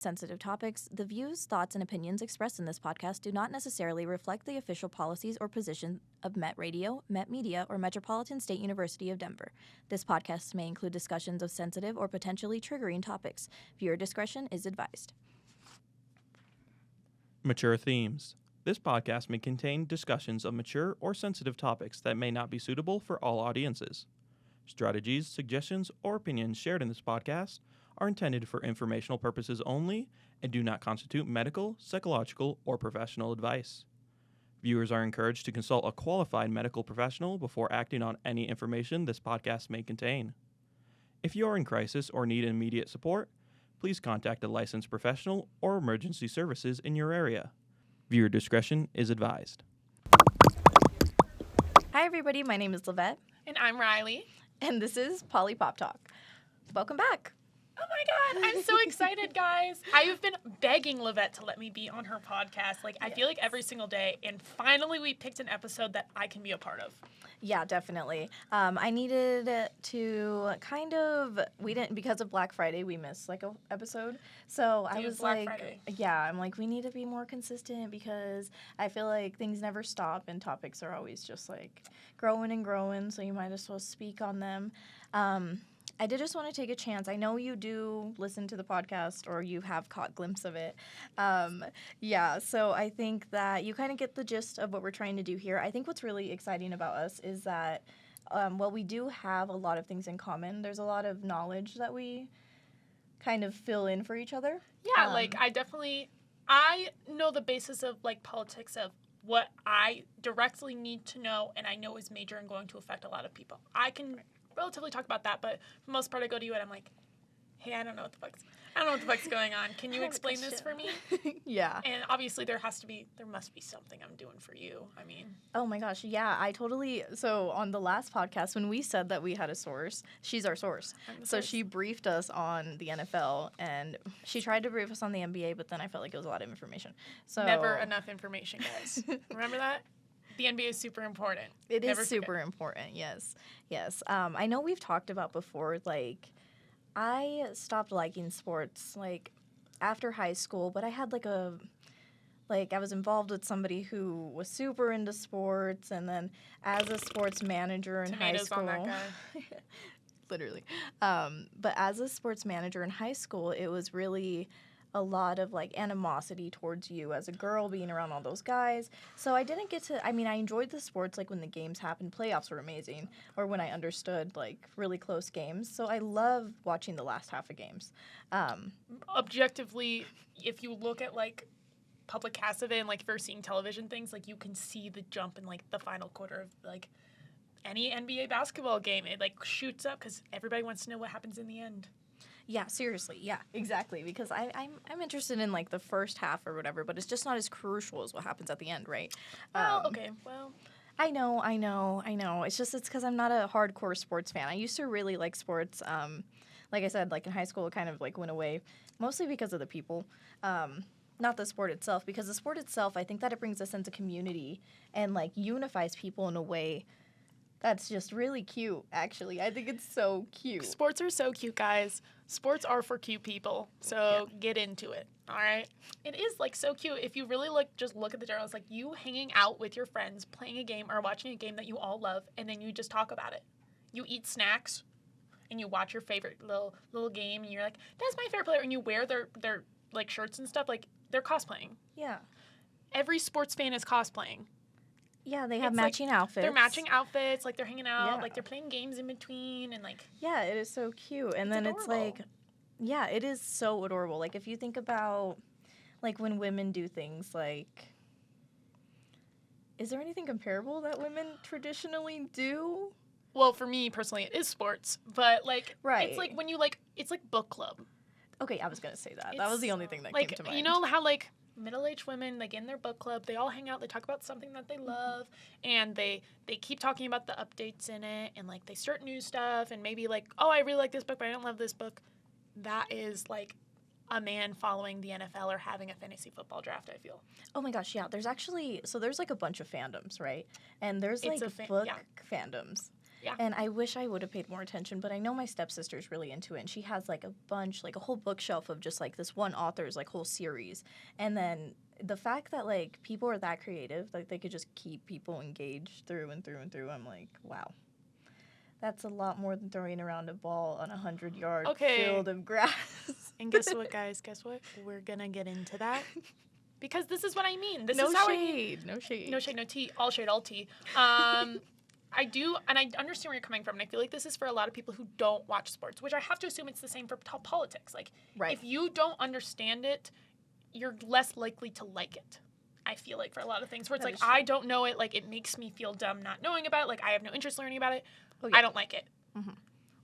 sensitive topics, the views, thoughts, and opinions expressed in this podcast do not necessarily reflect the official policies or position of Met Radio, Met Media, or Metropolitan State University of Denver. This podcast may include discussions of sensitive or potentially triggering topics. Viewer discretion is advised. Mature themes. This podcast may contain discussions of mature or sensitive topics that may not be suitable for all audiences. Strategies, suggestions, or opinions shared in this podcast are intended for informational purposes only and do not constitute medical, psychological, or professional advice. Viewers are encouraged to consult a qualified medical professional before acting on any information this podcast may contain. If you are in crisis or need immediate support, please contact a licensed professional or emergency services in your area. Viewer discretion is advised. Hi, everybody. My name is Livette. And I'm Riley. And this is Poli-Pop Talk. Welcome back. Oh my God, I'm so excited, guys. I've been begging Livette to let me be on her podcast. I feel like every single day. And finally, we picked an episode that I can be a part of. Yeah, definitely. I needed to we didn't, because of Black Friday, we missed an episode. So I was Black Friday. I'm like, we need to be more consistent because I feel like things never stop and topics are always just growing and growing. So you might as well speak on them. I did just want to take a chance. I know you do listen to the podcast or you have caught glimpse of it. So I think that you kind of get the gist of what we're trying to do here. I think what's really exciting about us is that while we do have a lot of things in common, there's a lot of knowledge that we kind of fill in for each other. Yeah, I know the basis of politics of what I directly need to know and I know is major and going to affect a lot of people. I can relatively talk about that, but for the most part I go to you and I'm like, hey, I don't know what the fuck's going on. Can you explain this for me? Yeah. And obviously there must be something I'm doing for you. I mean. Oh my gosh, yeah, so on the last podcast when we said that we had a source, she's our source. So she briefed us on the NFL and she tried to brief us on the NBA, but then I felt like it was a lot of information. So never enough information, guys. Remember that? The NBA is super important. It is super important, yes. I know we've talked about before, I stopped liking sports, after high school, but I had, I was involved with somebody who was super into sports, and then as a sports manager in high school. Tomatoes on that guy. Literally. But as a sports manager in high school, it was really a lot of animosity towards you as a girl being around all those guys. So I didn't get to, I enjoyed the sports when the games happened. Playoffs were amazing. Or when I understood really close games. So I love watching the last half of games. Objectively, if you look at public cast of it and if you're seeing television things, you can see the jump in the final quarter of any NBA basketball game. It shoots up because everybody wants to know what happens in the end. Yeah, seriously. Yeah, exactly. Because I'm interested in the first half or whatever, but it's just not as crucial as what happens at the end, right? Well, okay. Well, I know. It's because I'm not a hardcore sports fan. I used to really like sports. Like I said, in high school, it kind of went away, mostly because of the people. Not the sport itself, because the sport itself, I think that it brings a sense of community and unifies people in a way that's just really cute, actually. I think it's so cute. Sports are so cute, guys. Sports are for cute people, so Get into it, all right? It is, so cute. If you really, just look at the journals, you hanging out with your friends, playing a game or watching a game that you all love, and then you just talk about it. You eat snacks, and you watch your favorite little game, and you're like, that's my favorite player, and you wear their shirts and stuff. They're cosplaying. Yeah. Every sports fan is cosplaying. Yeah, they have matching outfits. They're matching outfits, they're hanging out, they're playing games in between, and Yeah, it is so cute. And then adorable. It's it is so adorable. If you think about, when women do things, is there anything comparable that women traditionally do? Well, for me, personally, it is sports, but, right. It's when you, it's book club. Okay, I was going to say that. That was the only thing that came to mind. You know how, middle-aged women, in their book club, they all hang out, they talk about something that they love, and they keep talking about the updates in it, and, they start new stuff, and maybe, oh, I really like this book, but I don't love this book. That is, a man following the NFL or having a fantasy football draft, I feel. Oh, my gosh, yeah. There's actually, there's, a bunch of fandoms, right? And there's, book fandoms. Yeah. And I wish I would have paid more attention, but I know my stepsister's really into it, and she has like a bunch, like a whole bookshelf of just like this one author's like whole series. And then the fact that like people are that creative, like they could just keep people engaged through and through and through, I'm like, wow. That's a lot more than throwing around a ball on a 100-yard field of grass. And guess what, guys? Guess what? We're going to get into that. Because this is what I mean. This No is how shade, no shade. No shade, no tea. All shade, all tea. I do, and I understand where you're coming from, and I feel like this is for a lot of people who don't watch sports, which I have to assume it's the same for politics. Like, Right. if you don't understand it, you're less likely to like it. I feel like for a lot of things where it's That like, is true. I don't know it, like, it makes me feel dumb not knowing about it, like, I have no interest learning about it, Oh, yeah. I don't like it.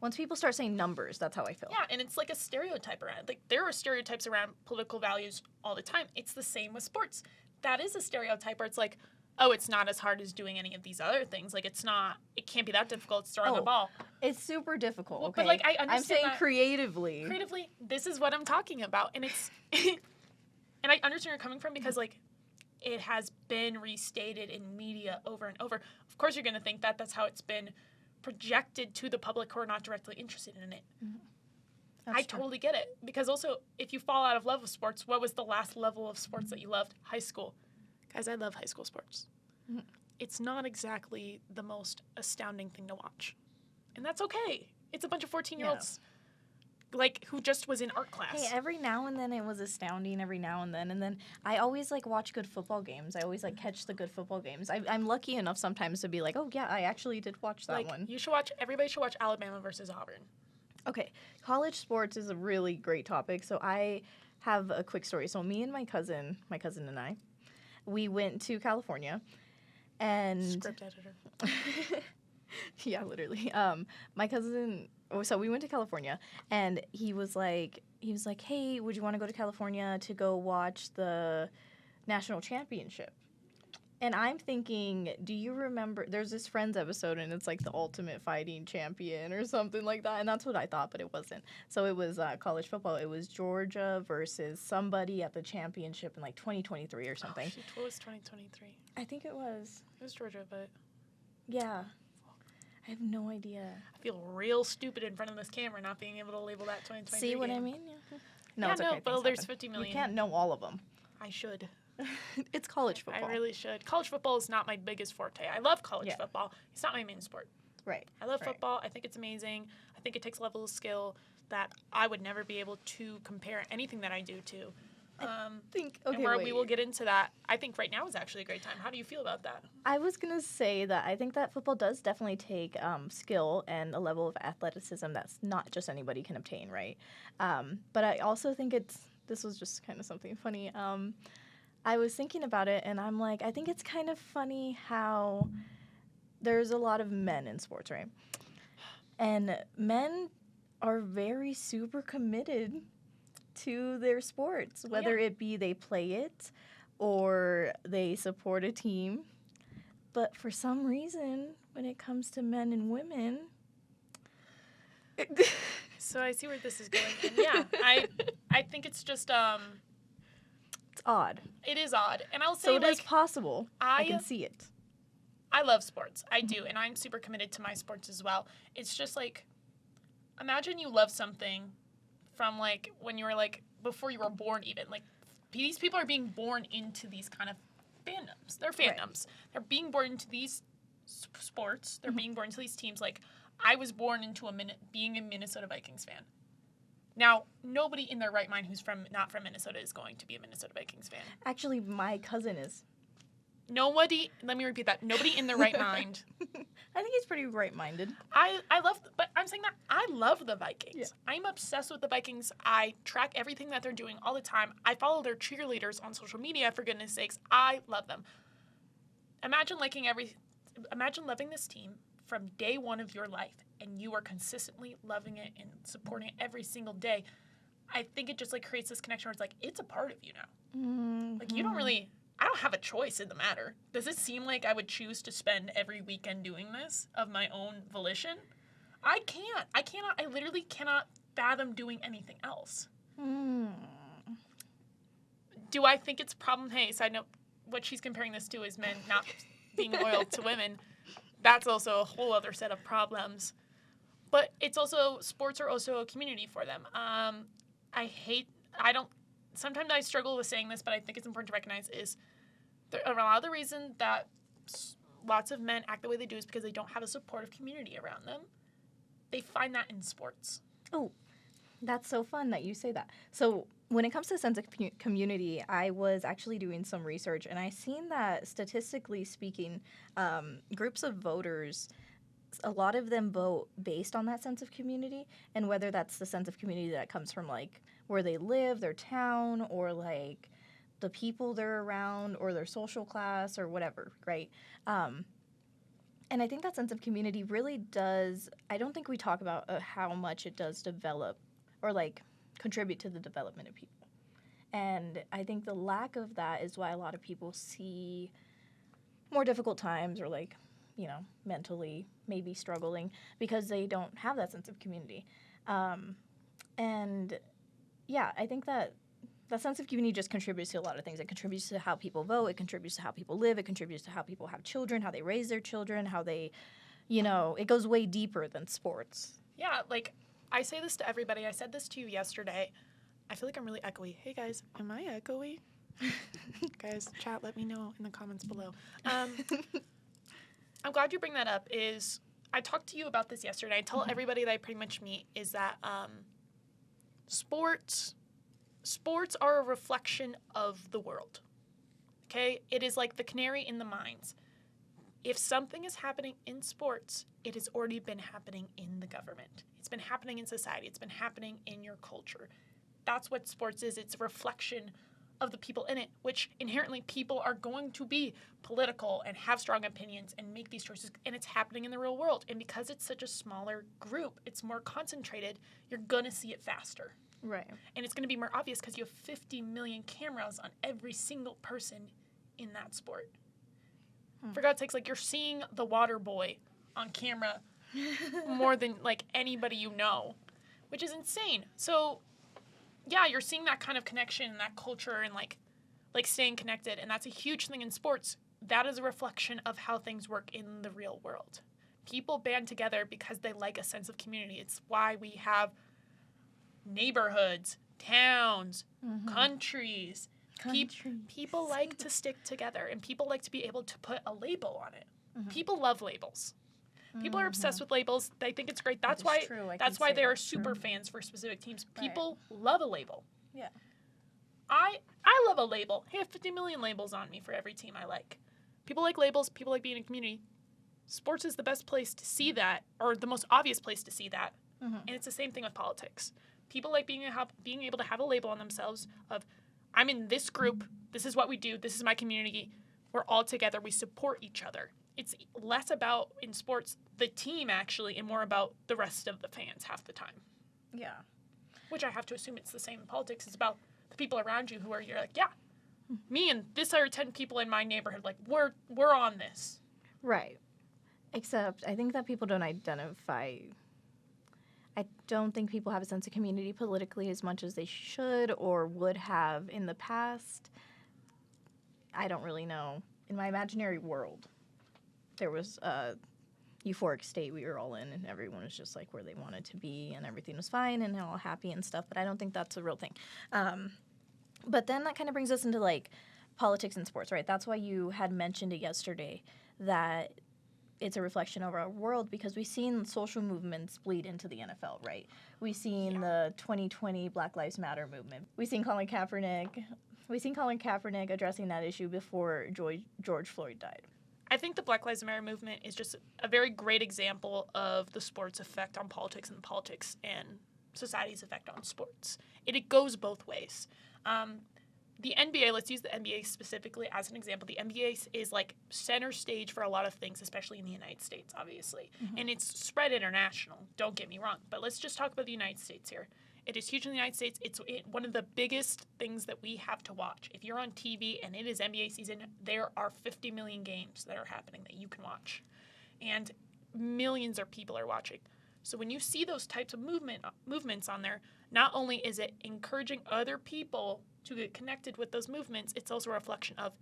Once people start saying numbers, that's how I feel. Yeah, and it's like a stereotype around. Like, there are stereotypes around political values all the time. It's the same with sports. That is a stereotype where it's like, oh, it's not as hard as doing any of these other things. Like, it can't be that difficult. It's throwing the ball. It's super difficult, Well, okay? but, like, I understand I'm saying that creatively. Creatively, this is what I'm talking about. And it's, and I understand where you're coming from because, like, it has been restated in media over and over. Of course, you're going to think that that's how it's been projected to the public who are not directly interested in it. That's I true. totally get it. Because also, if you fall out of love with sports, what was the last level of sports that you loved? High school. Guys, I love high school sports. It's not exactly the most astounding thing to watch. And that's okay. It's a bunch of 14-year-olds, like, who just was in art class. Hey, every now and then it was astounding, every now and then I always, like, watch good football games. I always, like, catch the good football games. I'm lucky enough sometimes to be like, oh, yeah, I actually did watch that like, one. Everybody should watch Alabama versus Auburn. Okay, college sports is a really great topic, so I have a quick story. So me and my cousin and I, we went to California, and Script editor. yeah, literally. My cousin. So we went to California, and he was like, hey, would you want to go to California to go watch the national championship? And I'm thinking, do you remember? There's this Friends episode, and it's like the ultimate fighting champion or something like that. And that's what I thought, but it wasn't. So it was college football. It was Georgia versus somebody at the championship in like 2023 or something. Oh, shoot, what was 2023? I think it was. It was Georgia, but Yeah. I have no idea. I feel real stupid in front of this camera not being able to label that 2023 See what game. I mean? Yeah. No, Yeah, it's okay. but Things there's happen. 50 million. You can't know all of them. I should. It's college football. I really should. College football is not my biggest forte. I love college Yeah. football. It's not my main sport. Right. I love Right. football. I think it's amazing. I think it takes a level of skill that I would never be able to compare anything that I do to. And where we will get into that, I think right now is actually a great time. How do you feel about that? I was going to say that I think that football does definitely take skill and a level of athleticism that's not just anybody can obtain, right? But I also think this was just kind of something funny. I was thinking about it, and I'm like, I think it's kind of funny how there's a lot of men in sports, right? And men are very super committed to their sports, whether it be they play it or they support a team. But for some reason, when it comes to men and women... So I see where this is going. And yeah, I think it's just It's odd. it is odd. And I'll say So it like is possible. I can see it. I love sports. I do, and I'm super committed to my sports as well. It's just like, imagine you love something from like when you were like before you were born even. Like these people are being born into these kind of fandoms. They're fandoms. They're being born into these sports. They're being born into these teams. Like I was born into being a Minnesota Vikings fan. Now, nobody in their right mind who's not from Minnesota is going to be a Minnesota Vikings fan. Actually, my cousin is. Nobody, let me repeat that. Nobody in their right mind. I think he's pretty right-minded. I love, but I'm saying that I love the Vikings. Yeah. I'm obsessed with the Vikings. I track everything that they're doing all the time. I follow their cheerleaders on social media, for goodness sakes. I love them. Imagine loving this team from day one of your life, and you are consistently loving it and supporting it every single day. I think it just like creates this connection where it's like, it's a part of you now. Mm-hmm. Like you don't really, I don't have a choice in the matter. Does it seem like I would choose to spend every weekend doing this of my own volition? I can't. I literally cannot fathom doing anything else. Do I think it's a problem? Hey, side note, what she's comparing this to is men not being loyal to women. that's also a whole other set of problems. But it's also, sports are also a community for them. Sometimes I struggle with saying this, but I think it's important to recognize is a lot of the reason that lots of men act the way they do is because they don't have a supportive community around them. They find that in sports. Oh, that's so fun that you say that. So when it comes to sense of community, I was actually doing some research, and I seen that statistically speaking, groups of voters, a lot of them vote based on that sense of community, and whether that's the sense of community that comes from like where they live, their town, or like the people they're around, or their social class, or whatever, right? And I think that sense of community really does, I don't think we talk about how much it does develop or like contribute to the development of people. And I think the lack of that is why a lot of people see more difficult times or like, you know, mentally maybe struggling because they don't have that sense of community. And yeah, I think that sense of community just contributes to a lot of things. It contributes to how people vote. It contributes to how people live. It contributes to how people have children, how they raise their children, how they, you know, it goes way deeper than sports. Yeah, like, I say this to everybody. I said this to you yesterday. I feel like I'm really echoey. Hey, guys, am I echoey? Guys, chat, let me know in the comments below. I'm glad you bring that up. I talked to you about this yesterday. I tell everybody that I pretty much meet is that sports are a reflection of the world, okay? It is like the canary in the mines. If something is happening in sports, it has already been happening in the government. It's been happening in society. It's been happening in your culture. That's what sports is. It's a reflection of the people in it, which inherently people are going to be political and have strong opinions and make these choices, and it's happening in the real world. And because it's such a smaller group, it's more concentrated, you're going to see it faster. Right. And it's going to be more obvious because you have 50 million cameras on every single person in that sport. For God's sakes, like, you're seeing the water boy on camera more than, like, anybody you know, which is insane. So, yeah, you're seeing that kind of connection and that culture and, like staying connected, and that's a huge thing in sports. That is a reflection of how things work in the real world. People band together because they like a sense of community. It's why we have neighborhoods, towns, countries. People like to stick together, and people like to be able to put a label on it. People love labels. People are obsessed with labels. They think it's great. That's why they are super fans for specific teams. People love a label. Yeah. I love a label. I have 50 million labels on me for every team I like. People like labels. People like being in a community. Sports is the best place to see that, or the most obvious place to see that. And it's the same thing with politics. People like being able to have a label on themselves of, I'm in this group, this is what we do, this is my community, we're all together, we support each other. It's less about, in sports, the team actually, and more about the rest of the fans half the time. Yeah. Which I have to assume it's the same in politics. It's about the people around you you're like, yeah, me and this other 10 people in my neighborhood, like, we're on this. Right. Except I think that people don't identify. I don't think people have a sense of community politically as much as they should or would have in the past. I don't really know. In my imaginary world, there was a euphoric state we were all in, and everyone was just like where they wanted to be, and everything was fine and all happy and stuff, but I don't think that's a real thing. But then that kind of brings us into like politics and sports, right? That's why you had mentioned it yesterday, that it's a reflection of our world, because we've seen social movements bleed into the NFL, right? We've seen the 2020 Black Lives Matter movement. We've seen Colin Kaepernick addressing that issue before George Floyd died. I think the Black Lives Matter movement is just a very great example of the sports effect on politics and politics and society's effect on sports. It goes both ways. The NBA, let's use the NBA specifically as an example. The NBA is like center stage for a lot of things, especially in the United States, obviously. And it's spread international, don't get me wrong. But let's just talk about the United States here. It is huge in the United States. It's one of the biggest things that we have to watch. If you're on TV and it is NBA season, there are 50 million games that are happening that you can watch. And millions of people are watching. So when you see those types of movements on there, not only is it encouraging other people to get connected with those movements, it's also a reflection of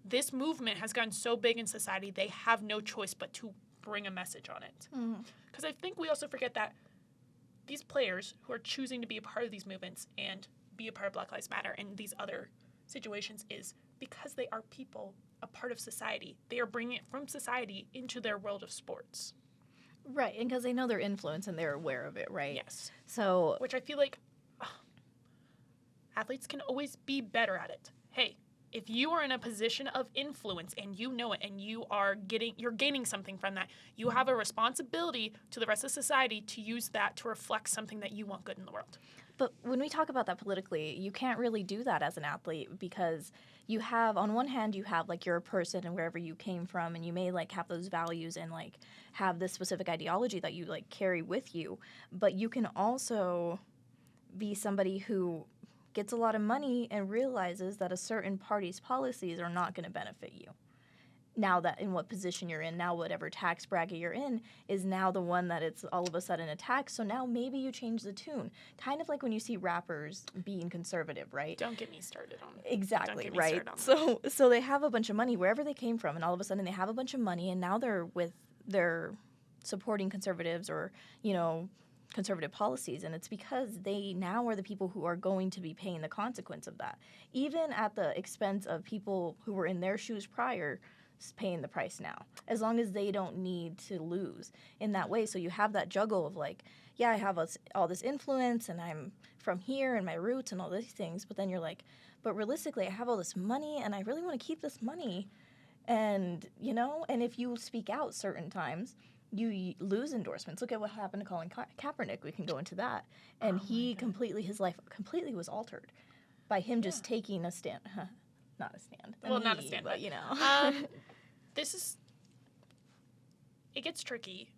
this movement has gotten so big in society, they have no choice but to bring a message on it. Mm-hmm. Because I think we also forget that these players who are choosing to be a part of these movements and be a part of Black Lives Matter and these other situations is because they are people, a part of society. They are bringing it from society into their world of sports. Right, and because they know their influence and they're aware of it, right? Yes. So, Which I feel like athletes can always be better at it. Hey, if you are in a position of influence and you know it and you're gaining something from that, you have a responsibility to the rest of society to use that to reflect something that you want good in the world. but when we talk about that politically, you can't really do that as an athlete because you have, on one hand, you have like you're a person and wherever you came from, and you may like have those values and like have this specific ideology that you like carry with you, but you can also be somebody who gets a lot of money and realizes that a certain party's policies are not going to benefit you. Now that in what position you're in, now whatever tax bracket you're in is now the one that it's all of a sudden attacked. So now maybe you change the tune. Kind of like when you see rappers being conservative, right? Don't get me started on it. Exactly, right? So they have a bunch of money wherever they came from, and all of a sudden they have a bunch of money, and now they're supporting conservatives or, you know, conservative policies, and it's because they now are the people who are going to be paying the consequence of that, even at the expense of people who were in their shoes prior paying the price now, as long as they don't need to lose in that way. So you have that juggle of like, yeah, I have all this influence and I'm from here and my roots and all these things, but then you're like, but realistically I have all this money and I really want to keep this money, and you know, and if you speak out certain times you lose endorsements. Look at what happened to Colin Kaepernick. We can go into that. And his life completely was altered by him just taking a stand. Not a stand. Not a stand, but you know. It gets tricky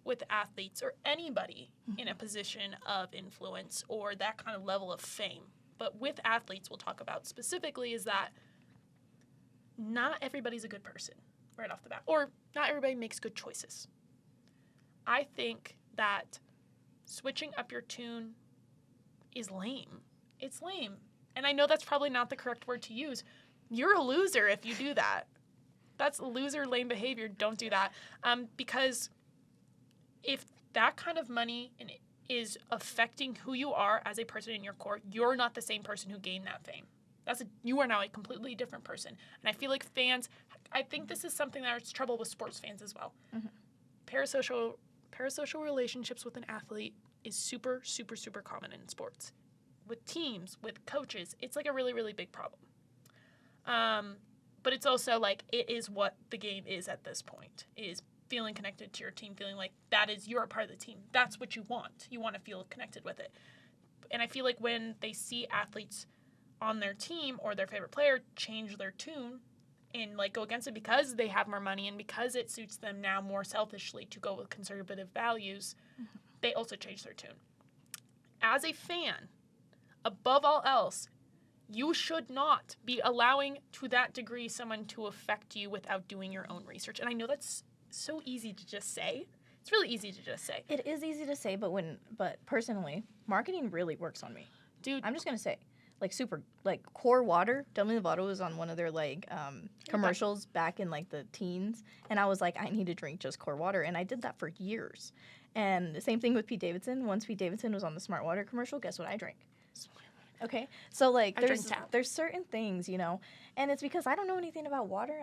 with athletes or anybody in a position of influence or that kind of level of fame. But with athletes, we'll talk about specifically is that not everybody's a good person right off the bat, or not everybody makes good choices. I think that switching up your tune is lame. It's lame. And I know that's probably not the correct word to use. You're a loser if you do that. That's loser, lame behavior. Don't do that. Because if that kind of money is affecting who you are as a person in your core, you're not the same person who gained that fame. You are now a completely different person. And I feel like fans, I think this is something that's trouble with sports fans as well. Mm-hmm. Parasocial relationships with an athlete is super, super, super common in sports. With teams, with coaches, it's like a really, really big problem. But it's also like it is what the game is at this point, is feeling connected to your team, feeling like you're a part of the team. That's what you want. You want to feel connected with it. And I feel like when they see athletes on their team or their favorite player change their tune and like go against it because they have more money and because it suits them now more selfishly to go with conservative values, they also change their tune. As a fan, above all else, you should not be allowing to that degree someone to affect you without doing your own research. And I know that's so easy to just say. It's really easy to just say. It is easy to say, but personally, marketing really works on me. Dude, I'm just going to say, Core Water, Demi Lovato was on one of their commercials back in like the teens, and I was like, I need to drink just Core Water, and I did that for years. And the same thing with Pete Davidson. Once Pete Davidson was on the Smart Water commercial, guess what I drank? Okay, so like there's certain things, you know, and it's because I don't know anything about water.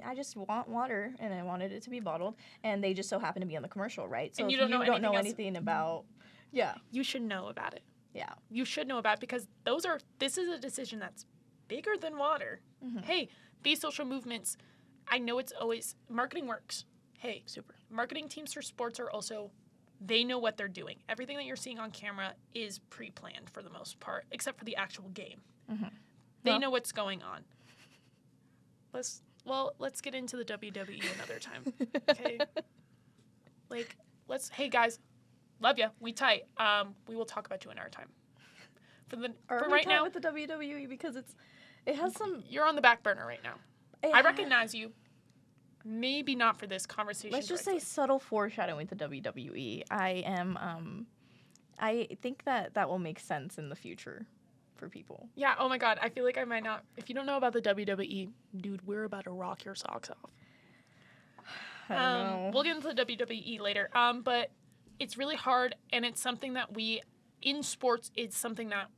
I just want water, and I wanted it to be bottled, and they just so happen to be on the commercial, right? So and you don't know anything about, yeah, you should know about it. Yeah, you should know about it because this is a decision that's bigger than water. Mm-hmm. Hey, these social movements, I know it's always marketing works. Hey, super marketing teams for sports are also. They know what they're doing. Everything that you're seeing on camera is pre-planned for the most part, except for the actual game. Mm-hmm. They know what's going on. Let's get into the WWE another time. Okay? Hey guys, love ya. We tight. We will talk about you in our time. For right now with the WWE because it has some. You're on the back burner right now. I recognize you. Maybe not for this conversation. Let's just say subtle foreshadowing with the WWE. I think that will make sense in the future for people. Yeah, oh my God. I feel like I might not. If you don't know about the WWE, dude, we're about to rock your socks off. I don't know. We'll get into the WWE later. But it's really hard, and it's something that in sports, it's something that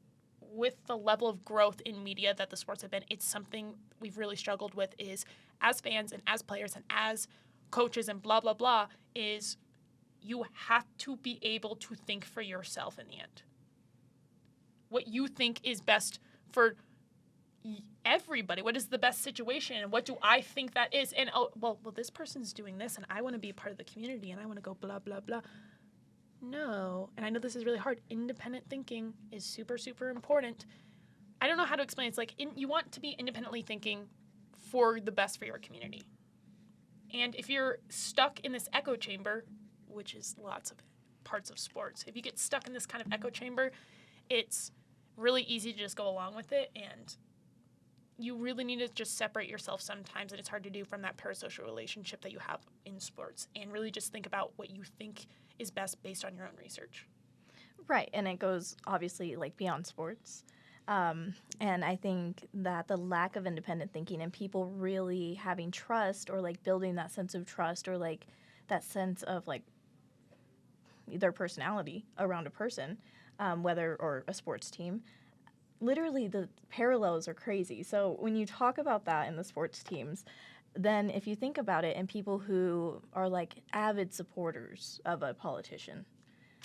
with the level of growth in media that the sports have been, it's something we've really struggled with is as fans and as players and as coaches and blah, blah, blah, is you have to be able to think for yourself in the end. What you think is best for everybody. What is the best situation? And what do I think that is? And, well, this person's doing this, and I want to be a part of the community, and I want to go blah, blah, blah. No. And I know this is really hard. Independent thinking is super, super important. I don't know how to explain it. It's like you want to be independently thinking for the best for your community. And if you're stuck in this echo chamber, which is lots of parts of sports, if you get stuck in this kind of echo chamber, it's really easy to just go along with it, and you really need to just separate yourself sometimes, and it's hard to do from that parasocial relationship that you have in sports, and really just think about what you think is best based on your own research. Right, and it goes obviously like beyond sports. And I think that the lack of independent thinking and people really having trust or like building that sense of trust or like that sense of like their personality around a person, or a sports team, literally the parallels are crazy. So when you talk about that in the sports teams, then if you think about it and people who are like avid supporters of a politician,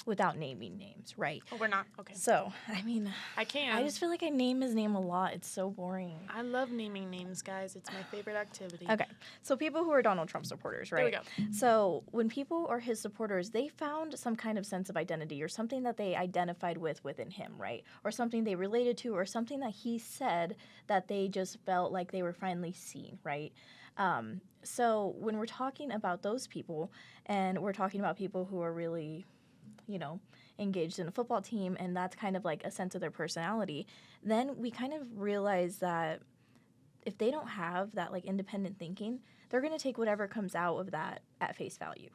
without naming names, right? Oh, we're not? Okay. So, I mean, I can. I just feel like I name his name a lot. It's so boring. I love naming names, guys. It's my favorite activity. Okay. So people who are Donald Trump supporters, right? There we go. So when people are his supporters, they found some kind of sense of identity or something that they identified with within him, right? Or something they related to or something that he said that they just felt like they were finally seen, right? So when we're talking about those people and we're talking about people who are really, engaged in a football team and that's kind of like a sense of their personality, then we kind of realize that if they don't have that like independent thinking, they're going to take whatever comes out of that at face value,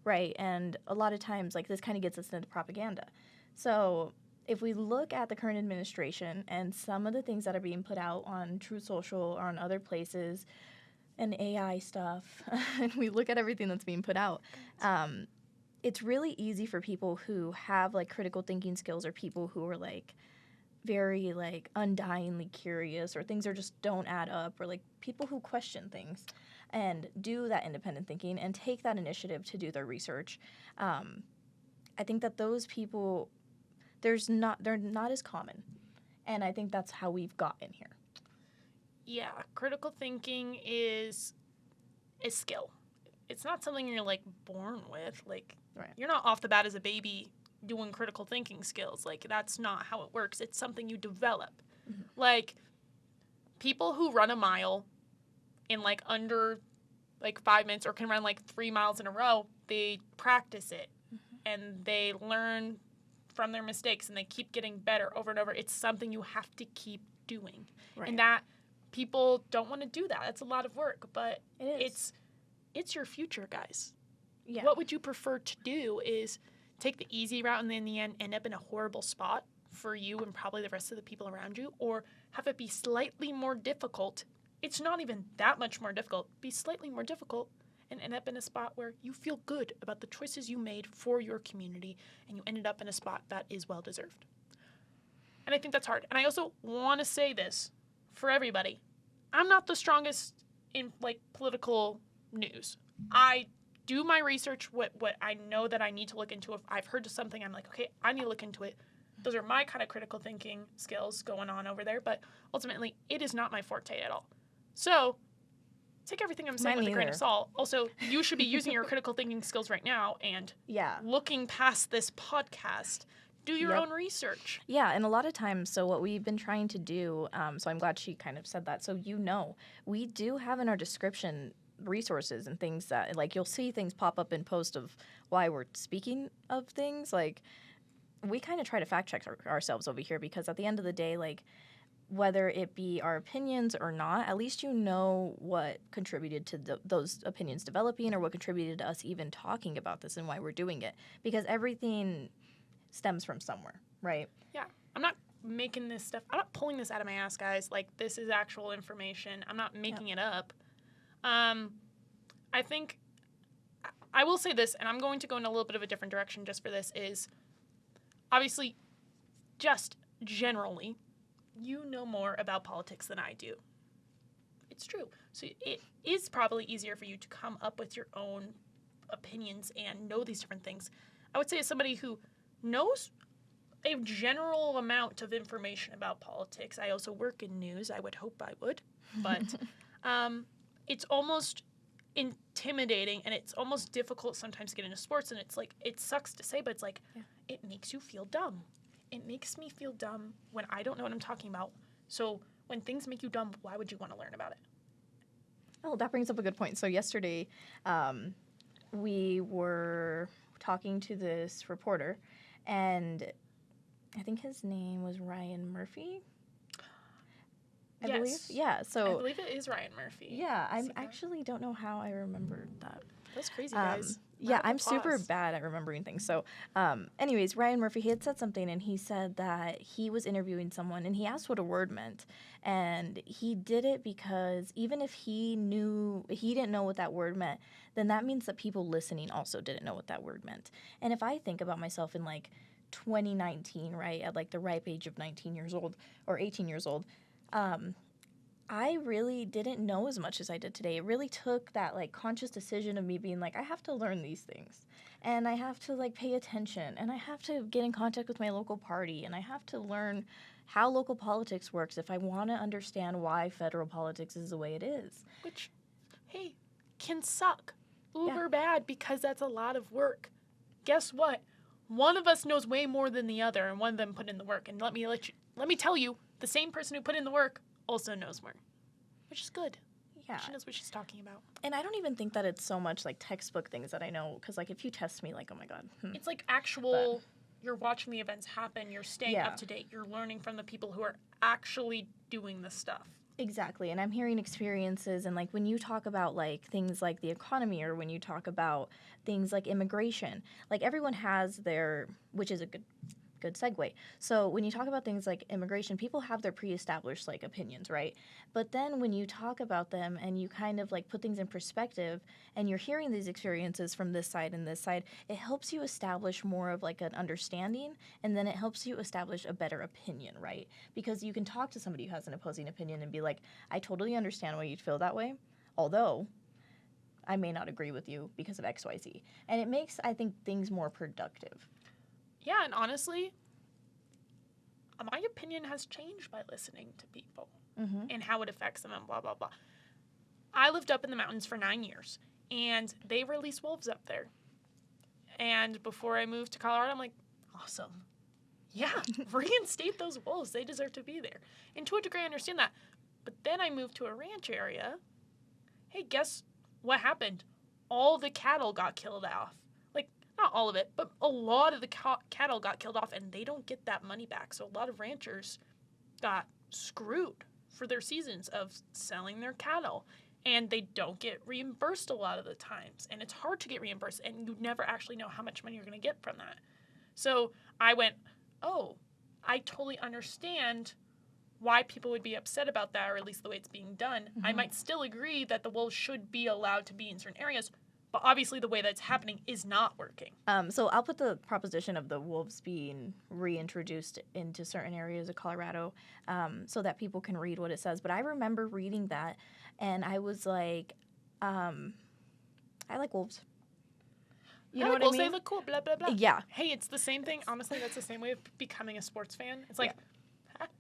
right? And a lot of times like this kind of gets us into propaganda. So if we look at the current administration and some of the things that are being put out on Truth Social or on other places and AI stuff, and we look at everything that's being put out, it's really easy for people who have like critical thinking skills or people who are like very like undyingly curious or things are just don't add up or like people who question things and do that independent thinking and take that initiative to do their research. I think that those people, they're not as common. And I think that's how we've gotten here. Yeah, critical thinking is a skill. It's not something you're like born with. Like, Right. You're not off the bat as a baby doing critical thinking skills. Like, that's not how it works. It's something you develop. Mm-hmm. Like, people who run a mile in like under like 5 minutes or can run like 3 miles in a row, they practice it and they learn from their mistakes and they keep getting better over and over. It's something you have to keep doing. Right. And that people don't want to do that. That's a lot of work, but it's your future, guys. Yeah. What would you prefer to do is take the easy route and then in the end end up in a horrible spot for you and probably the rest of the people around you, or have it be slightly more difficult? It's not even that much more difficult. Be slightly more difficult and end up in a spot where you feel good about the choices you made for your community and you ended up in a spot that is well-deserved. And I think that's hard. And I also want to say this for everybody. I'm not the strongest in like political news. I do my research, what I know that I need to look into. If I've heard something, I'm like, okay, I need to look into it. Those are my kind of critical thinking skills going on over there, but ultimately, it is not my forte at all. So, take everything I'm saying with a grain of salt. Also, you should be using your critical thinking skills right now and looking past this podcast. Do your own research. Yeah, and a lot of times, so what we've been trying to do, so I'm glad she kind of said that, so we do have in our description resources and things that, like, you'll see things pop up in post of why we're speaking of things. Like, we kind of try to fact check ourselves over here because at the end of the day, like, whether it be our opinions or not, at least you know what contributed to those opinions developing or what contributed to us even talking about this and why we're doing it. Because everything stems from somewhere, right? Yeah. I'm not making this stuff. I'm not pulling this out of my ass, guys. Like, this is actual information. I'm not making it up. I think I will say this, and I'm going to go in a little bit of a different direction just for this, is obviously, just generally, you know more about politics than I do. It's true. So it is probably easier for you to come up with your own opinions and know these different things. I would say as somebody who knows a general amount of information about politics, I also work in news. I would hope I would. But it's almost intimidating, and it's almost difficult sometimes to get into sports, and it's like, it sucks to say, but it's like, it makes you feel dumb. It makes me feel dumb when I don't know what I'm talking about. So when things make you dumb, why would you want to learn about it? Oh, that brings up a good point. So yesterday, we were talking to this reporter, and I think his name was Ryan Murphy. I believe. Yeah. So I believe it is Ryan Murphy. Yeah, I actually don't know how I remembered that. That's crazy, guys. Yeah, I'm super bad at remembering things. So, anyways, Ryan Murphy, he had said something, and he said that he was interviewing someone, and he asked what a word meant. And he did it because even if he didn't know what that word meant, then that means that people listening also didn't know what that word meant. And if I think about myself in, like, 2019, right, at, like, the ripe age of 19 years old or 18 years old, I really didn't know as much as I did today. It really took that, like, conscious decision of me being like, I have to learn these things, and I have to, like, pay attention, and I have to get in contact with my local party, and I have to learn how local politics works if I want to understand why federal politics is the way it is. Which, hey, can suck uber bad because that's a lot of work. Guess what? One of us knows way more than the other, and one of them put in the work. And let me tell you, the same person who put in the work also knows more, which is good. Yeah. She knows what she's talking about. And I don't even think that it's so much like textbook things that I know, because, like, if you test me, like, oh my God. It's like actual, you're watching the events happen, you're staying up to date, you're learning from the people who are actually doing the stuff. Exactly. And I'm hearing experiences, and, like, when you talk about, like, things like the economy, or when you talk about things like immigration, like, everyone has their, which is a good segue. So when you talk about things like immigration, people have their pre-established, like, opinions, right? But then when you talk about them and you kind of, like, put things in perspective, and you're hearing these experiences from this side and this side, it helps you establish more of, like, an understanding, and then it helps you establish a better opinion, right? Because you can talk to somebody who has an opposing opinion and be like, I totally understand why you'd feel that way, although I may not agree with you because of XYZ. And it makes, I think, things more productive. Yeah, and honestly, my opinion has changed by listening to people and how it affects them and blah, blah, blah. I lived up in the mountains for 9 years, and they release wolves up there. And before I moved to Colorado, I'm like, awesome. Yeah, reinstate those wolves. They deserve to be there. And to a degree, I understand that. But then I moved to a ranch area. Hey, guess what happened? All the cattle got killed off. Not all of it, but a lot of the cattle got killed off, and they don't get that money back. So a lot of ranchers got screwed for their seasons of selling their cattle, and they don't get reimbursed a lot of the times. And it's hard to get reimbursed, and you never actually know how much money you're going to get from that. So I went, oh, I totally understand why people would be upset about that, or at least the way it's being done. I might still agree that the wolves should be allowed to be in certain areas, but obviously the way that's happening is not working. So I'll put the proposition of the wolves being reintroduced into certain areas of Colorado so that people can read what it says. But I remember reading that, and I was like, I like wolves. You know what I mean? They look cool, blah, blah, blah. Yeah. Hey, it's the same thing. Honestly, that's the same way of becoming a sports fan. It's like,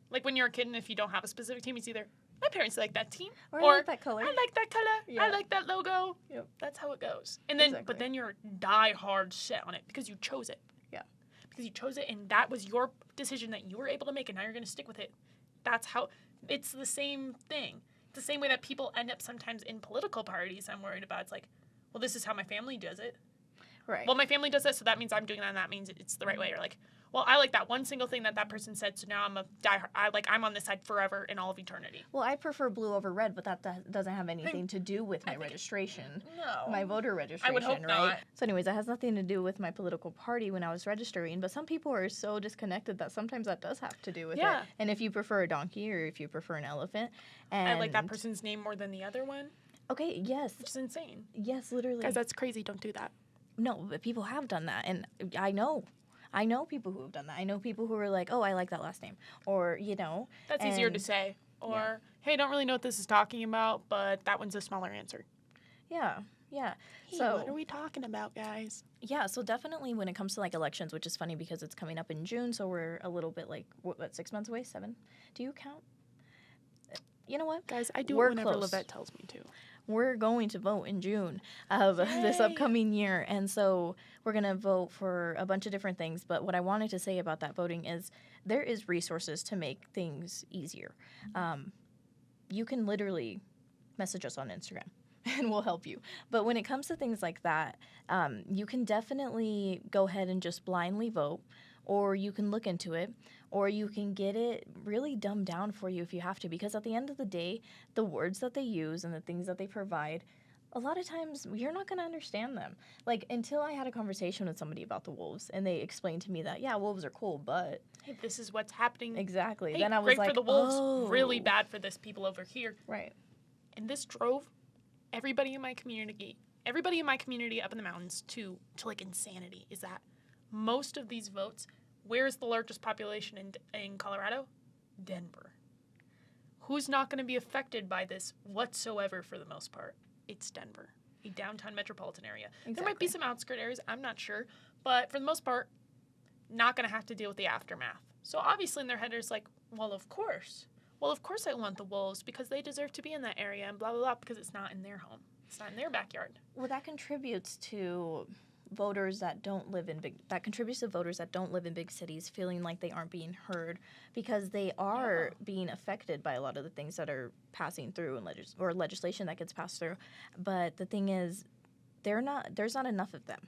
like when you're a kid, and if you don't have a specific team, it's either, my parents like that team. Or I like that color. I like that color. Yeah. I like that logo. Yep. That's how it goes. And then, but then you're die-hard set on it because you chose it. Yeah. Because you chose it, and that was your decision that you were able to make, and now you're going to stick with it. That's how, it's the same thing. It's the same way that people end up sometimes in political parties I'm worried about. It's like, well, this is how my family does it. Right. Well, my family does this, so that means I'm doing that, and that means it's the right way. Or like, well, I like that one single thing that person said, so now I'm a diehard. I'm on this side forever in all of eternity. Well, I prefer blue over red, but that doesn't have anything to do with my registration. No. My voter registration, I would hope right? not. So anyways, that has nothing to do with my political party when I was registering, but some people are so disconnected that sometimes that does have to do with it. And if you prefer a donkey or if you prefer an elephant. And I like that person's name more than the other one. Okay, yes. which is insane. Yes, literally. Guys, that's crazy. Don't do that. No, but people have done that, and I know people who have done that. I know people who are like, oh, I like that last name, or That's easier to and- say. Or, yeah. hey, don't really know what this is talking about, but that one's a smaller answer. Yeah. Hey, So what are we talking about, guys? yeah, so definitely when it comes to like elections, which is funny because it's coming up in June, so we're a little bit like what 6 months away, 7? Do you count? You know what? Guys, I do We're it whenever close. Livette tells me to. We're going to vote in June of this Yay. upcoming year. And so we're going to vote for a bunch of different things. But what I wanted to say about that voting is there is resources to make things easier. You can literally message us on Instagram and we'll help you. But when it comes to things like that, you can definitely go ahead and just blindly vote, or you can look into it, or you can get it really dumbed down for you if you have to, because at the end of the day, the words that they use and the things that they provide, a lot of times you're not going to understand them. Like, until I had a conversation with somebody about the wolves and they explained to me that, yeah, wolves are cool, but Hey, this is what's happening. exactly. Hey, Then I was great like, for the wolves, oh. really bad for this people over here. Right. And this drove everybody in my community up in the mountains to like insanity. Is that most of these votes, where is the largest population in Colorado? Denver. Who's not going to be affected by this whatsoever for the most part? It's Denver, a downtown metropolitan area. Exactly. There might be some outskirt areas, I'm not sure, but for the most part, not going to have to deal with the aftermath. So obviously in their head is like, well, of course I want the wolves because they deserve to be in that area and blah, blah, blah, because it's not in their home. It's not in their backyard. Well, that contributes to voters that don't live in big cities feeling like they aren't being heard, because they are being affected by a lot of the things that are passing through and legislation that gets passed through. But the thing is, there's not enough of them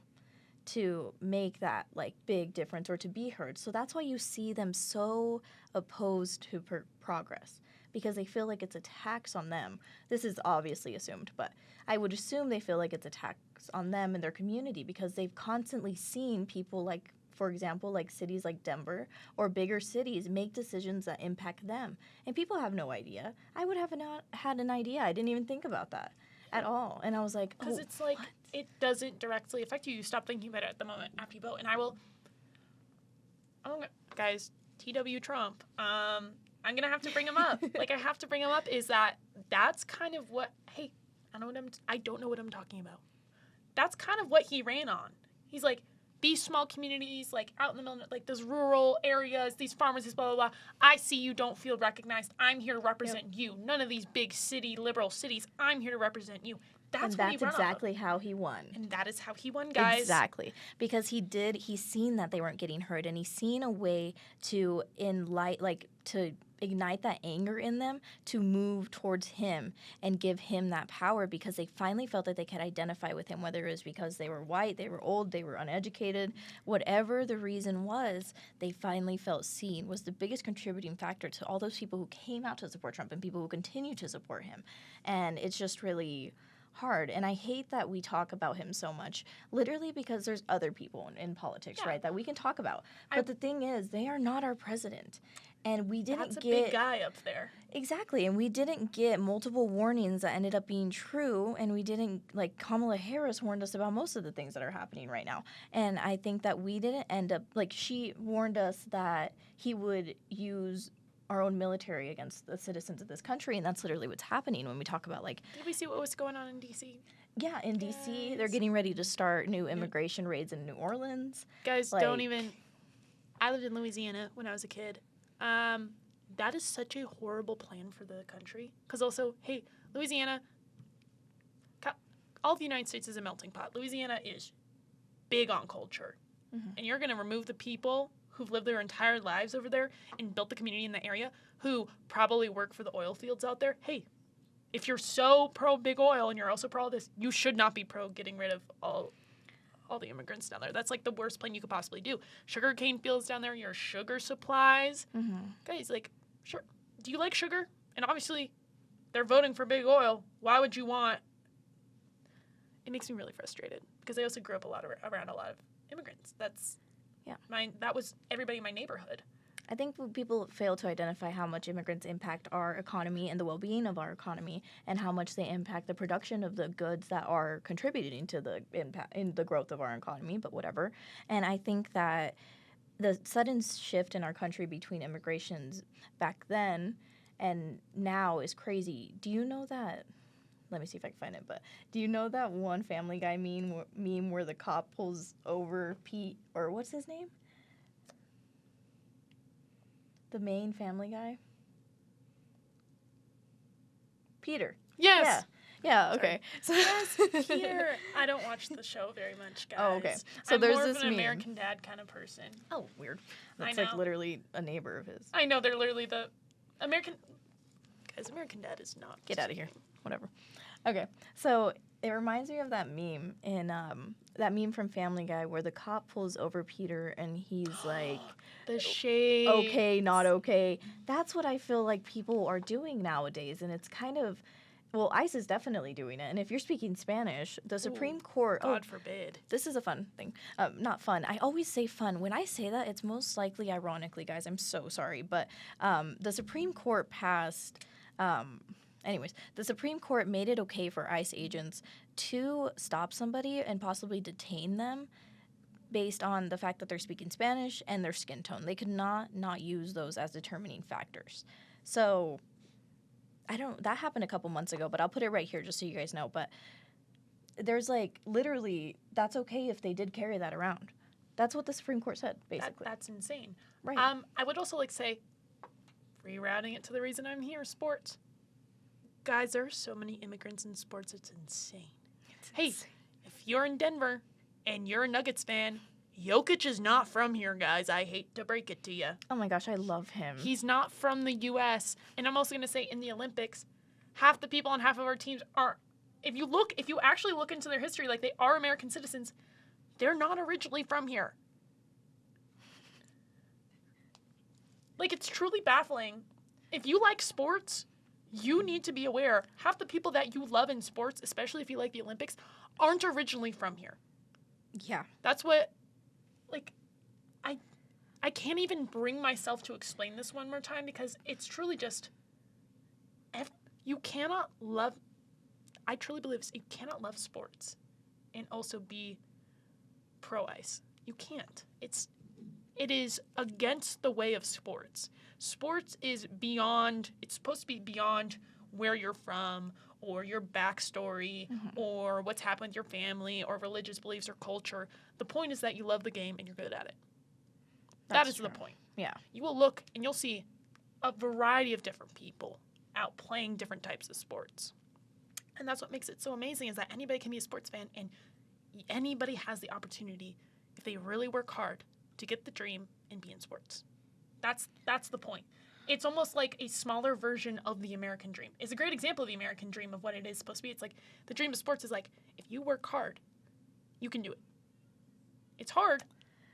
to make that like big difference or to be heard. So that's why you see them so opposed to progress, because they feel like it's a tax on them. This is obviously assumed, but I would assume they feel like it's a tax on them and their community, because they've constantly seen people like, for example, like cities like Denver or bigger cities make decisions that impact them. And people have no idea. I would have not had an idea. I didn't even think about that at all. And I was like, Because it's like, what? it doesn't directly affect you. You stop thinking about it at the moment after you vote. And guys, TW Trump, I'm going to have to bring him up. Like, I have to bring him up is that's kind of what, hey, I don't know what I'm talking about. That's kind of what he ran on. He's like, these small communities, like out in the middle, like those rural areas, these farmers, this blah, blah, blah. I see you don't feel recognized. I'm here to represent you. None of these big city, liberal cities. I'm here to represent you. That's exactly how he won. And that is how he won, guys. Exactly. Because he's seen that they weren't getting heard, and he's seen a way to ignite that anger in them to move towards him and give him that power, because they finally felt that they could identify with him, whether it was because they were white, they were old, they were uneducated, whatever the reason was, they finally felt seen, was the biggest contributing factor to all those people who came out to support Trump and people who continue to support him. And it's just really hard. And I hate that we talk about him so much, literally because there's other people in politics, right, that we can talk about. But the thing is, they are not our president. And we didn't That's a big guy up there. Exactly. And we didn't get multiple warnings that ended up being true. And we didn't, like, Kamala Harris warned us about most of the things that are happening right now. And I think that we didn't end up, like, she warned us that he would use our own military against the citizens of this country, and that's literally what's happening when we talk about, like... Did we see what was going on in D.C.? Yeah, in D.C., they're getting ready to start new immigration raids in New Orleans. Guys, don't even... I lived in Louisiana when I was a kid. That is such a horrible plan for the country. Because also, hey, Louisiana... All of the United States is a melting pot. Louisiana is big on culture. Mm-hmm. And you're going to remove the people who've lived their entire lives over there and built the community in the area, who probably work for the oil fields out there. Hey, if you're so pro big oil and you're also pro all this, you should not be pro getting rid of all the immigrants down there. That's like the worst plan you could possibly do. Sugarcane fields down there, your sugar supplies. Mm-hmm. Guys, like, sure. Do you like sugar? And obviously, they're voting for big oil. Why would you want... It makes me really frustrated because I also grew up around a lot of immigrants. That was everybody in my neighborhood. I think people fail to identify how much immigrants impact our economy and the well-being of our economy, and how much they impact the production of the goods that are contributing to the impact in the growth of our economy. But whatever. And I think that the sudden shift in our country between immigrations back then and now is crazy. Do you know that? Let me see if I can find it. But do you know that one Family Guy meme where the cop pulls over Pete, or what's his name? The main Family Guy? Peter. Yes. Yeah, okay. So Yes, Peter. I don't watch the show very much, guys. Oh, okay. So I'm there's more this of an meme. American Dad kind of person. Oh, weird. I That's like know. literally a neighbor of his. I know they're literally the American. Guys, American Dad is not. Get out of here. Whatever. Okay. So it reminds me of that meme in that meme from Family Guy where the cop pulls over Peter and he's like, The shade. okay, not okay. That's what I feel like people are doing nowadays, and it's kind of, well, ICE is definitely doing it. And if you're speaking Spanish, the Supreme Court. God forbid. This is a fun thing. Not fun. I always say fun. When I say that, it's most likely ironically, guys. I'm so sorry. But the Supreme Court passed. Anyways, the Supreme Court made it okay for ICE agents to stop somebody and possibly detain them based on the fact that they're speaking Spanish and their skin tone. They could not use those as determining factors. So that happened a couple months ago, but I'll put it right here just so you guys know. But there's like literally, that's okay if they did carry that around. That's what the Supreme Court said, basically. That's insane. Right. I would also say, rerouting it to the reason I'm here, sports. Guys, there are so many immigrants in sports, it's insane. If you're in Denver and you're a Nuggets fan, Jokic is not from here, guys. I hate to break it to you. Oh my gosh, I love him. He's not from the U.S. And I'm also going to say in the Olympics, half the people on half of our teams are, if you actually look into their history, like they are American citizens, they're not originally from here. Like, it's truly baffling. If you like sports, you need to be aware half the people that you love in sports, especially if you like the Olympics, aren't originally from here. Yeah. That's what, like, I can't even bring myself to explain this one more time because it's truly just, you cannot love, I truly believe this, you cannot love sports and also be pro-ICE. You can't. It is against the way of sports. Sports is beyond, it's supposed to be beyond where you're from or your backstory or what's happened with your family or religious beliefs or culture. The point is that you love the game and you're good at it. That is the point. Yeah. You will look and you'll see a variety of different people out playing different types of sports. And that's what makes it so amazing is that anybody can be a sports fan and anybody has the opportunity, if they really work hard, to get the dream and be in sports. That's the point. It's almost like a smaller version of the American dream. It's a great example of the American dream of what it is supposed to be. It's like the dream of sports is like, if you work hard, you can do it. It's hard,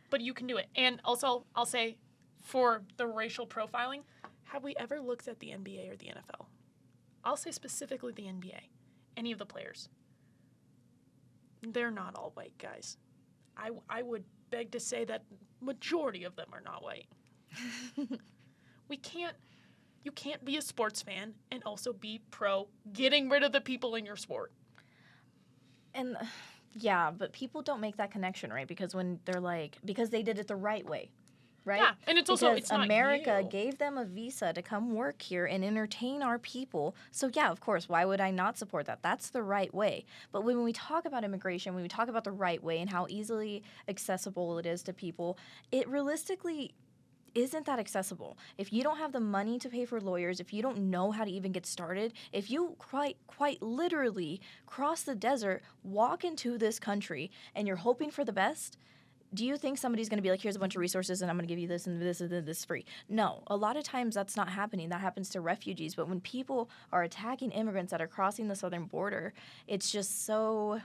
but you can do it. And also, I'll say, for the racial profiling, have we ever looked at the NBA or the NFL? I'll say specifically the NBA. Any of the players. They're not all white, guys. I would beg to say that majority of them are not white. You can't be a sports fan and also be pro getting rid of the people in your sport. And yeah, but people don't make that connection, right? Because when they're like, because they did it the right way, right? Yeah, and it's also, it's not America you. gave them a visa to come work here and entertain our people. So yeah, of course, why would I not support that? That's the right way. But when we talk about immigration, when we talk about the right way and how easily accessible it is to people, it realistically isn't that accessible. If you don't have the money to pay for lawyers, if you don't know how to even get started, if you quite literally cross the desert, walk into this country, and you're hoping for the best, do you think somebody's going to be like, here's a bunch of resources and I'm going to give you this and this and this free? No. A lot of times that's not happening. That happens to refugees. But when people are attacking immigrants that are crossing the southern border, it's just so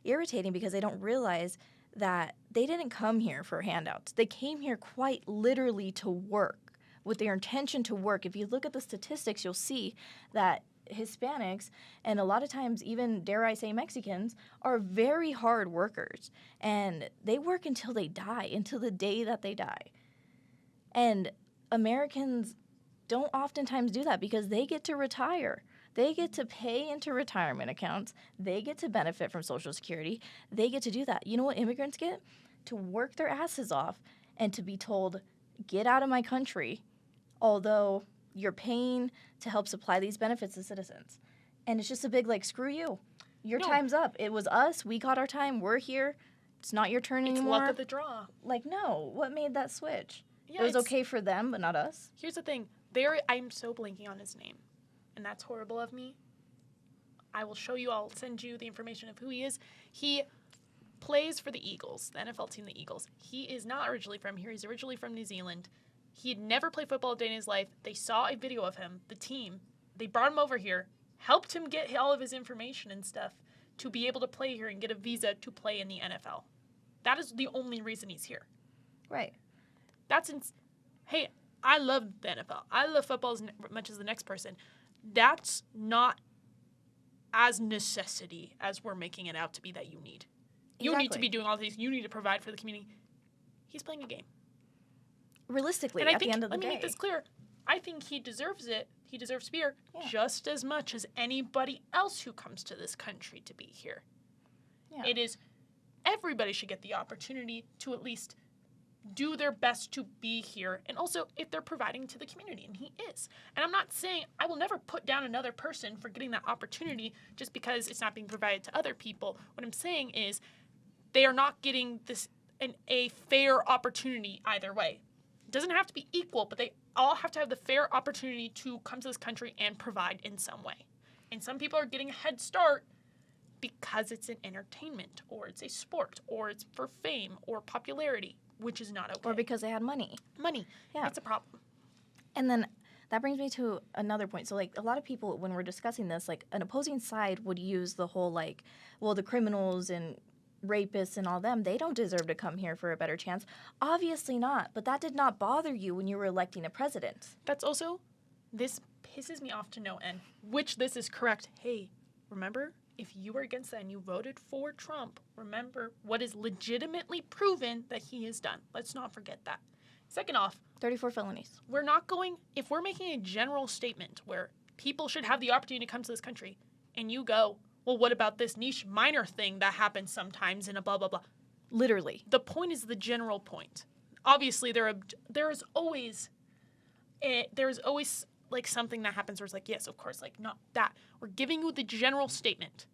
irritating because they don't realize that they didn't come here for handouts. They came here quite literally to work, with their intention to work. If you look at the statistics, you'll see that Hispanics, and a lot of times even, dare I say, Mexicans, are very hard workers. And they work until they die, until the day that they die. And Americans don't oftentimes do that because they get to retire. They get to pay into retirement accounts. They get to benefit from Social Security. They get to do that. You know what immigrants get? To work their asses off and to be told, get out of my country, although you're paying to help supply these benefits to citizens. And it's just a big, like, screw you. Your time's up. It was us. We got our time. We're here. It's not your turn anymore. It's luck of the draw. Like, no. What made that switch? Yeah, it was okay for them, but not us. Here's the thing. I'm so blanking on his name, and that's horrible of me. I will show you. I'll send you the information of who he is. He plays for the Eagles, the NFL team, the Eagles. He is not originally from here. He's originally from New Zealand. He had never played football a day in his life. They saw a video of him, the team. They brought him over here, helped him get all of his information and stuff to be able to play here and get a visa to play in the NFL. That is the only reason he's here. Right. Hey, I love the NFL. I love football as much as the next person. That's not as necessity as we're making it out to be that you need. You need to be doing all these. You need to provide for the community. He's playing a game. Realistically, and at the end of the day. Let me make this clear. I think he deserves it. He deserves to be here just as much as anybody else who comes to this country to be here. Yeah. Everybody should get the opportunity to at least do their best to be here. And also, if they're providing to the community, and he is. And I'm not saying, I will never put down another person for getting that opportunity just because it's not being provided to other people. What I'm saying is, they are not getting a fair opportunity either way. It doesn't have to be equal, but they all have to have the fair opportunity to come to this country and provide in some way. And some people are getting a head start because it's an entertainment, or it's a sport, or it's for fame or popularity, which is not okay. Or because they had money. Money. Yeah. It's a problem. And then that brings me to another point. So, like, a lot of people, when we're discussing this, like, an opposing side would use the whole, like, well, the criminals and rapists and all them, they don't deserve to come here for a better chance. Obviously not. But that did not bother you when you were electing a president. That's also, this pisses me off to no end, which this is correct. Hey, remember, if you were against that and you voted for Trump, remember what is legitimately proven that he has done. Let's not forget that. Second off, 34 felonies. If we're making a general statement where people should have the opportunity to come to this country, and you go, well, what about this niche minor thing that happens sometimes in a blah, blah, blah? Literally. The point is the general point. Obviously, there is always like something that happens where it's like, yes, of course, like not that. We're giving you the general statement.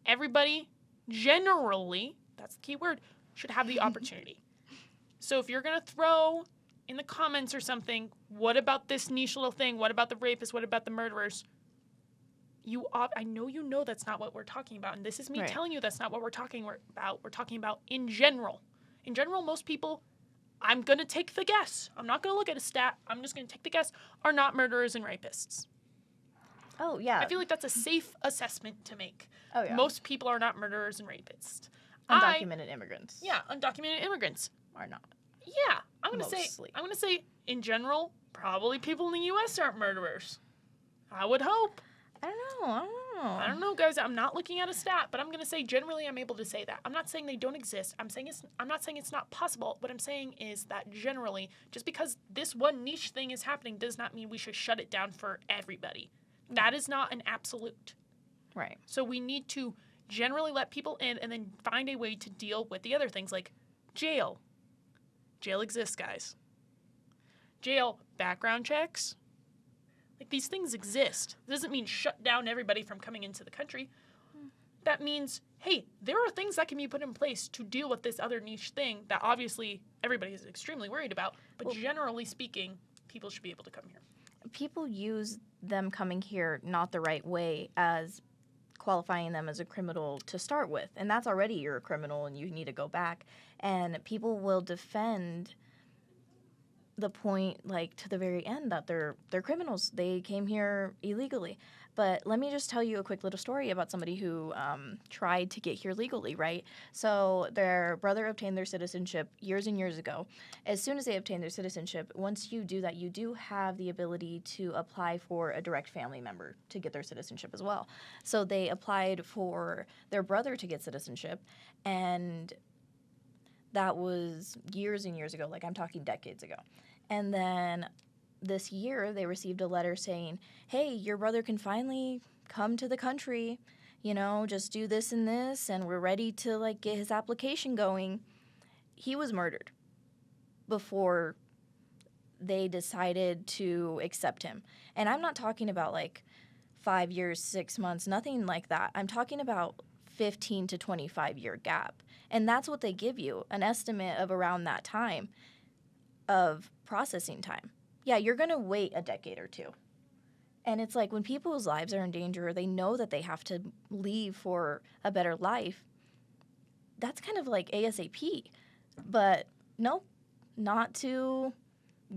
Everybody, generally, that's the key word, should have the opportunity. So if you're going to throw in the comments or something, what about this niche little thing? What about the rapists? What about the murderers? I know you know that's not what we're talking about, and this is me telling you that's not what we're talking about. We're talking about in general. In general, most people, I'm going to take the guess. I'm not going to look at a stat. I'm just going to take the guess, are not murderers and rapists. Oh, yeah. I feel like that's a safe assessment to make. Oh, yeah. Most people are not murderers and rapists. Undocumented immigrants. Yeah, undocumented immigrants are not. Yeah, I'm going to say in general, probably people in the US aren't murderers. I would hope. I don't know, guys. I'm not looking at a stat, but I'm going to say generally I'm able to say that. I'm not saying they don't exist. I'm not saying it's not possible. What I'm saying is that generally, just because this one niche thing is happening does not mean we should shut it down for everybody. That is not an absolute. Right. So we need to generally let people in and then find a way to deal with the other things like jail. Jail exists, guys. Jail, background checks. Like, these things exist. It doesn't mean shut down everybody from coming into the country. That means, hey, there are things that can be put in place to deal with this other niche thing that obviously everybody is extremely worried about. But generally speaking, people should be able to come here. People use them coming here not the right way as qualifying them as a criminal to start with. And that's already you're a criminal and you need to go back. And people will defend the point, like, to the very end that they're criminals. They came here illegally. But let me just tell you a quick little story about somebody who tried to get here legally, right? So their brother obtained their citizenship years and years ago. As soon as they obtain their citizenship, once you do that, you do have the ability to apply for a direct family member to get their citizenship as well. So they applied for their brother to get citizenship, and that was years and years ago, like I'm talking decades ago. And then this year, they received a letter saying, hey, your brother can finally come to the country, you know, just do this and this, and we're ready to, like, get his application going. He was murdered before they decided to accept him. And I'm not talking about, like, 5 years, 6 months, nothing like that. I'm talking about 15 to 25-year gap. And that's what they give you, an estimate of around that time of processing time. Yeah, you're going to wait a decade or two. And it's like when people's lives are in danger, they know that they have to leave for a better life. That's kind of like ASAP. But no, not to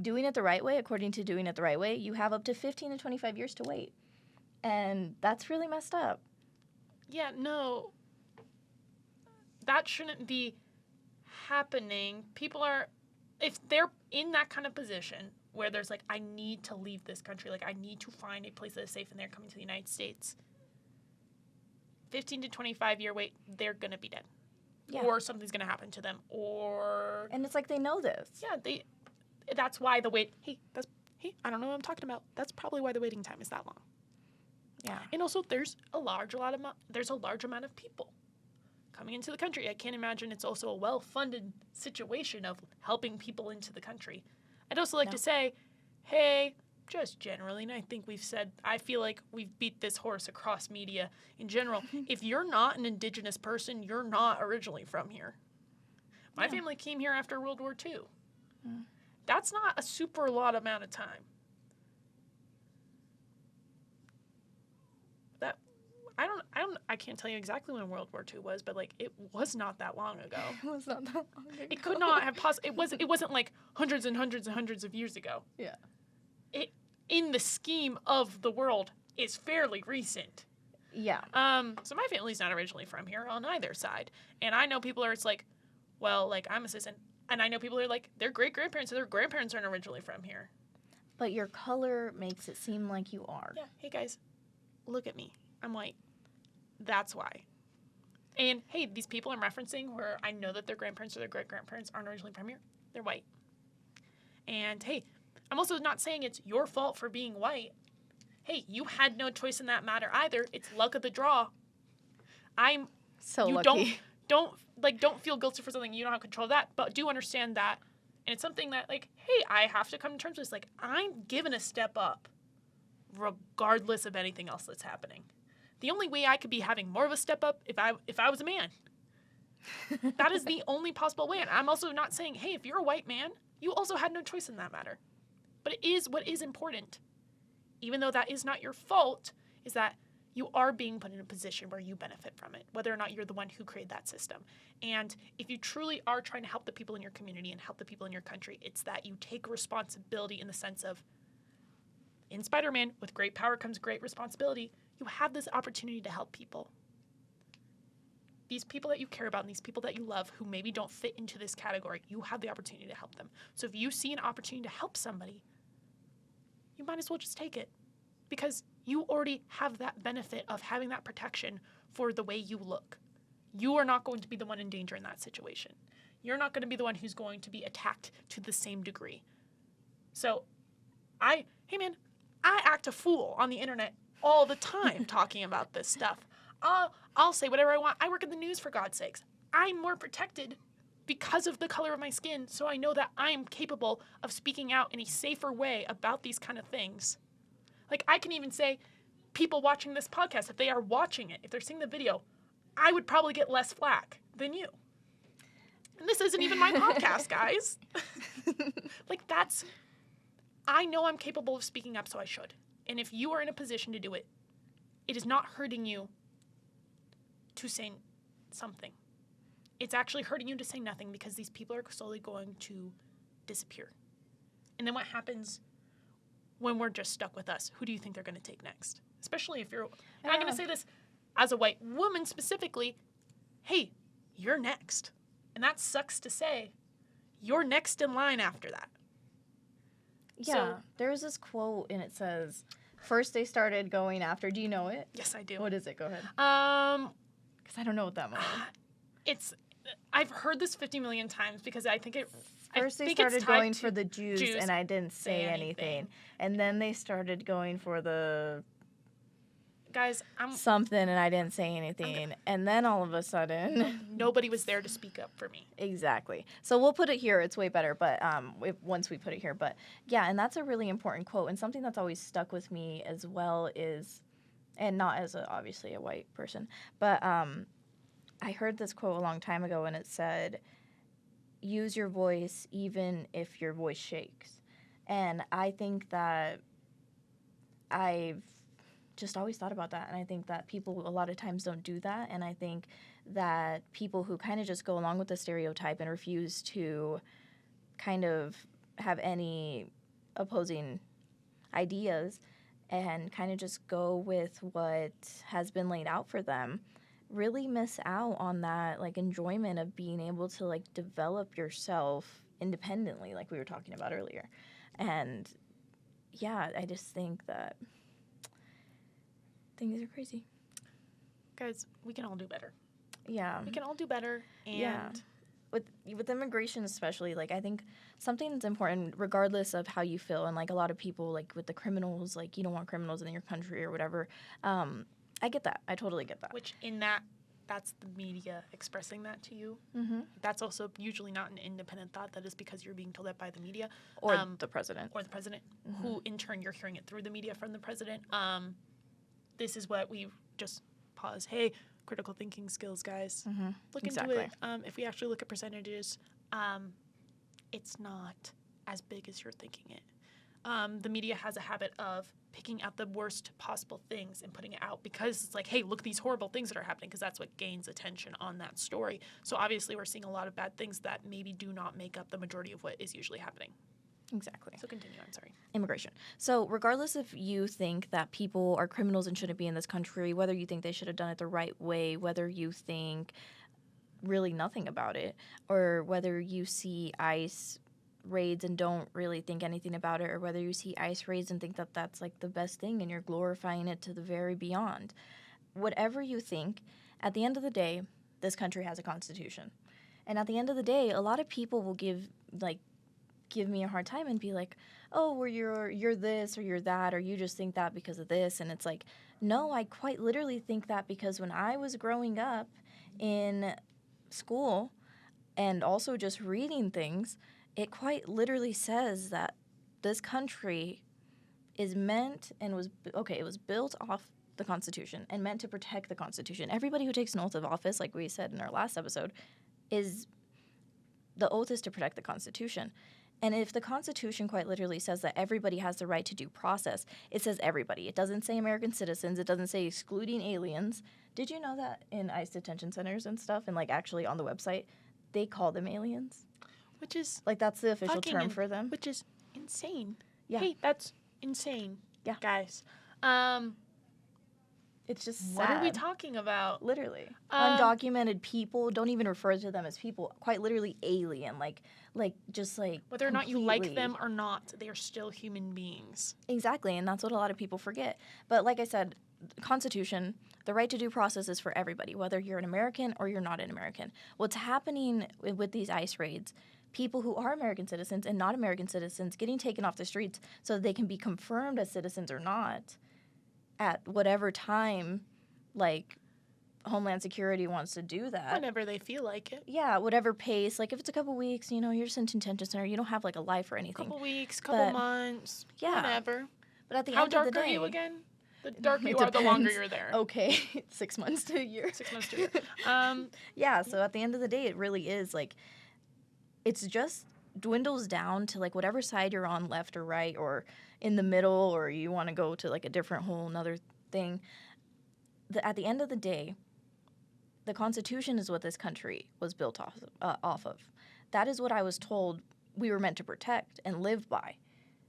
doing it the right way. According to doing it the right way, you have up to 15 to 25 years to wait. And that's really messed up. Yeah, no. That shouldn't be happening. People are, if they're in that kind of position where there's like, I need to leave this country, like I need to find a place that is safe and they're coming to the United States, 15 to 25 year wait, they're going to be dead. Yeah. Or something's going to happen to them. Or. And it's like they know this. Yeah, that's why the wait, I don't know what I'm talking about. That's probably why the waiting time is that long. Yeah. And also there's a large amount of people coming into the country. I can't imagine it's also a well-funded situation of helping people into the country. I'd also like to say, hey, just generally, and I feel like we've beat this horse across media in general. If you're not an Indigenous person, you're not originally from here. My family came here after World War II. Mm. That's not a super lot amount of time. I can't tell you exactly when World War II was, but like it was not that long ago. It was not that long ago. It could not have it wasn't like hundreds and hundreds and hundreds of years ago. Yeah. It in the scheme of the world is fairly recent. Yeah. So my family's not originally from here on either side. And I know people it's like, well, like I'm a citizen, and I know people are like their great-grandparents or their grandparents aren't originally from here. But your color makes it seem like you are. Yeah. Hey guys, look at me. I'm white. That's why. And hey, these people I'm referencing where I know that their grandparents or their great-grandparents aren't originally from here, they're white. And hey, I'm also not saying it's your fault for being white. Hey, you had no choice in that matter either. It's luck of the draw. I'm so you lucky. Don't feel guilty for something you don't have control of that, but do understand that. And it's something that like, hey, I have to come to terms with this. Like, I'm given a step up regardless of anything else that's happening. The only way I could be having more of a step up if I was a man. That is the only possible way. And I'm also not saying, hey, if you're a white man, you also had no choice in that matter. But it is what is important. Even though that is not your fault, is that you are being put in a position where you benefit from it, whether or not you're the one who created that system. And if you truly are trying to help the people in your community and help the people in your country, it's that you take responsibility in the sense of, in Spider-Man, with great power comes great responsibility. You have this opportunity to help people. These people that you care about and these people that you love who maybe don't fit into this category, you have the opportunity to help them. So if you see an opportunity to help somebody, you might as well just take it because you already have that benefit of having that protection for the way you look. You are not going to be the one in danger in that situation. You're not going to be the one who's going to be attacked to the same degree. So hey man, I act a fool on the internet all the time talking about this stuff. I'll say whatever I want. I work in the news, for God's sakes. I'm more protected because of the color of my skin, so I know that I'm capable of speaking out in a safer way about these kind of things. Like, I can even say, people watching this podcast, if they are watching it, if they're seeing the video, I would probably get less flack than you. And this isn't even my podcast, guys. I know I'm capable of speaking up, so I should. And if you are in a position to do it, it is not hurting you to say something. It's actually hurting you to say nothing because these people are slowly going to disappear. And then what happens when we're just stuck with us? Who do you think they're going to take next? Especially if you're... And I'm going to say this as a white woman specifically. Hey, you're next. And that sucks to say. You're next in line after that. Yeah, so, there's this quote, and it says, first they started going after... Do you know it? Yes, I do. What is it? Go ahead. Because I don't know what that means. I've heard this 50 million times because I think it First they think it's started tied going to for the Jews, Jews, and I didn't say anything. And then they started going for the Guys, something, and I didn't say anything. And then all of a sudden, nobody was there to speak up for me. exactly. So we'll put it here. It's way better, but once we put it here. But yeah, and that's a really important quote, and something that's always stuck with me as well is, and not as obviously a white person, but I heard this quote a long time ago, and it said, "Use your voice even if your voice shakes." And I think that I've just always thought about that, and I think that people a lot of times don't do that, and I think that people who kind of just go along with the stereotype and refuse to kind of have any opposing ideas and kind of just go with what has been laid out for them really miss out on that like enjoyment of being able to like develop yourself independently, like we were talking about earlier. And yeah, I just think that things are crazy. Guys, we can all do better. Yeah. We can all do better. And Yeah. With immigration especially, like I think something that's important regardless of how you feel, and like a lot of people like with the criminals, like you don't want criminals in your country or whatever. I get that. I totally get that. which that's the media expressing that to you. Mm-hmm. That's also usually not an independent thought. That is because you're being told that by the media. Or the president. Or the president, Mm-hmm. who in turn you're hearing it through the media from the president. This is what we just pause. Hey, critical thinking skills, guys. Mm-hmm. Look Exactly. into it. If we actually look at percentages, it's not as big as you're thinking it. The media has a habit of picking out the worst possible things and putting it out because it's like, hey, look, these horrible things that are happening, because that's what gains attention on that story. So obviously we're seeing a lot of bad things that maybe do not make up the majority of what is usually happening. Exactly. So continue, I'm sorry. Immigration. So regardless if you think that people are criminals and shouldn't be in this country, whether you think they should have done it the right way, whether you think really nothing about it, or whether you see ICE raids and don't really think anything about it, or whether you see ICE raids and think that that's like the best thing and you're glorifying it to the very beyond. Whatever you think, at the end of the day, this country has a constitution. And at the end of the day, a lot of people will give me a hard time and be like, oh, well, you're this or you're that, or you just think that because of this. And it's like, no, I quite literally think that because when I was growing up in school and also just reading things, it quite literally says that this country is meant and it was built off the Constitution and meant to protect the Constitution. Everybody who takes an oath of office, like we said in our last episode, the oath is to protect the Constitution. And if the Constitution quite literally says that everybody has the right to due process, it says everybody. It doesn't say American citizens. It doesn't say excluding aliens. Did you know that in ICE detention centers and stuff, and like actually on the website, they call them aliens? Which is like that's the official term for them. Which is insane. Yeah. Hey, that's insane. Yeah. Guys. It's just sad. What are we talking about? Literally. Undocumented people, don't even refer to them as people. Quite literally alien. Whether or not you like them or not, they are still human beings. Exactly, and that's what a lot of people forget. But like I said, the Constitution, the right to due process is for everybody, whether you're an American or you're not an American. What's happening with these ICE raids, people who are American citizens and not American citizens getting taken off the streets so that they can be confirmed as citizens or not at whatever time, like, Homeland Security wants to do that. Whenever they feel like it. Yeah, whatever pace. Like, if it's a couple weeks, you're sent to detention center, you don't have, like, a life or anything. Couple weeks, couple months, whatever. But at the How end of the dark day... are you again? The darker you are, the longer you're there. Okay, 6 months to a year. 6 months to a year. Yeah, so at the end of the day, it really is, like, it's just dwindles down to, like, whatever side you're on, left or right, or in the middle, or you want to go to, like, a different whole another thing. At the end of the day, the Constitution is what this country was built off of. That is what I was told we were meant to protect and live by.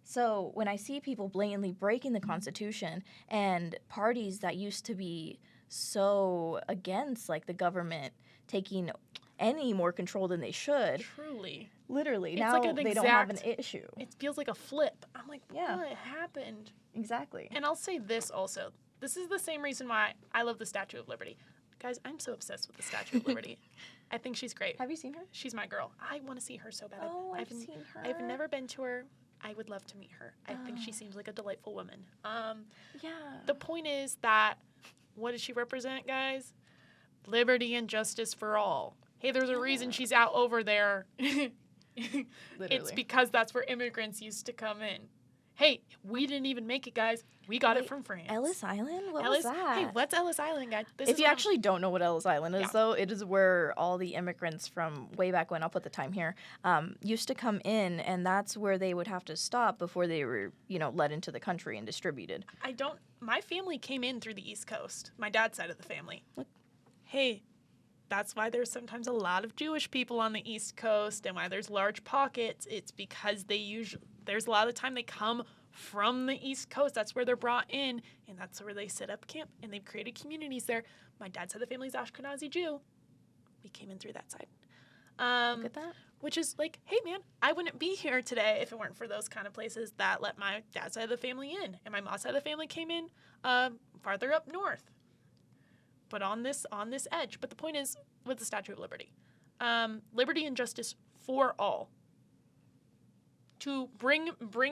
So when I see people blatantly breaking the Constitution and parties that used to be so against, like, the government taking any more control than they should. Truly. Literally. It's now like they don't have an issue. It feels like a flip. I'm like, what happened? Exactly. And I'll say this also. This is the same reason why I love the Statue of Liberty. Guys, I'm so obsessed with the Statue of Liberty. I think she's great. Have you seen her? She's my girl. I want to see her so bad. Oh, I've seen her. I've never been to her. I would love to meet her. I think she seems like a delightful woman. Yeah. The point is that, what does she represent, guys? Liberty and justice for all. Hey, there's a reason she's out over there. It's because that's where immigrants used to come in. Hey, we didn't even make it, guys. We got it from France. Ellis Island? What was that? Hey, what's Ellis Island, guys? If you actually don't know what Ellis Island is, though, it is where all the immigrants from way back when, I'll put the time here, used to come in, and that's where they would have to stop before they were, let into the country and distributed. My family came in through the East Coast, my dad's side of the family. What? Hey, that's why there's sometimes a lot of Jewish people on the East Coast and why there's large pockets. It's because there's a lot of time they come from the East Coast. That's where they're brought in, and that's where they set up camp, and they've created communities there. My dad's side of the family's Ashkenazi Jew. We came in through that side. Look at that. Which is like, hey, man, I wouldn't be here today if it weren't for those kind of places that let my dad's side of the family in. And my mom's side of the family came in farther up north, but on this edge. But the point is, with the Statue of Liberty, liberty and justice for all. To bring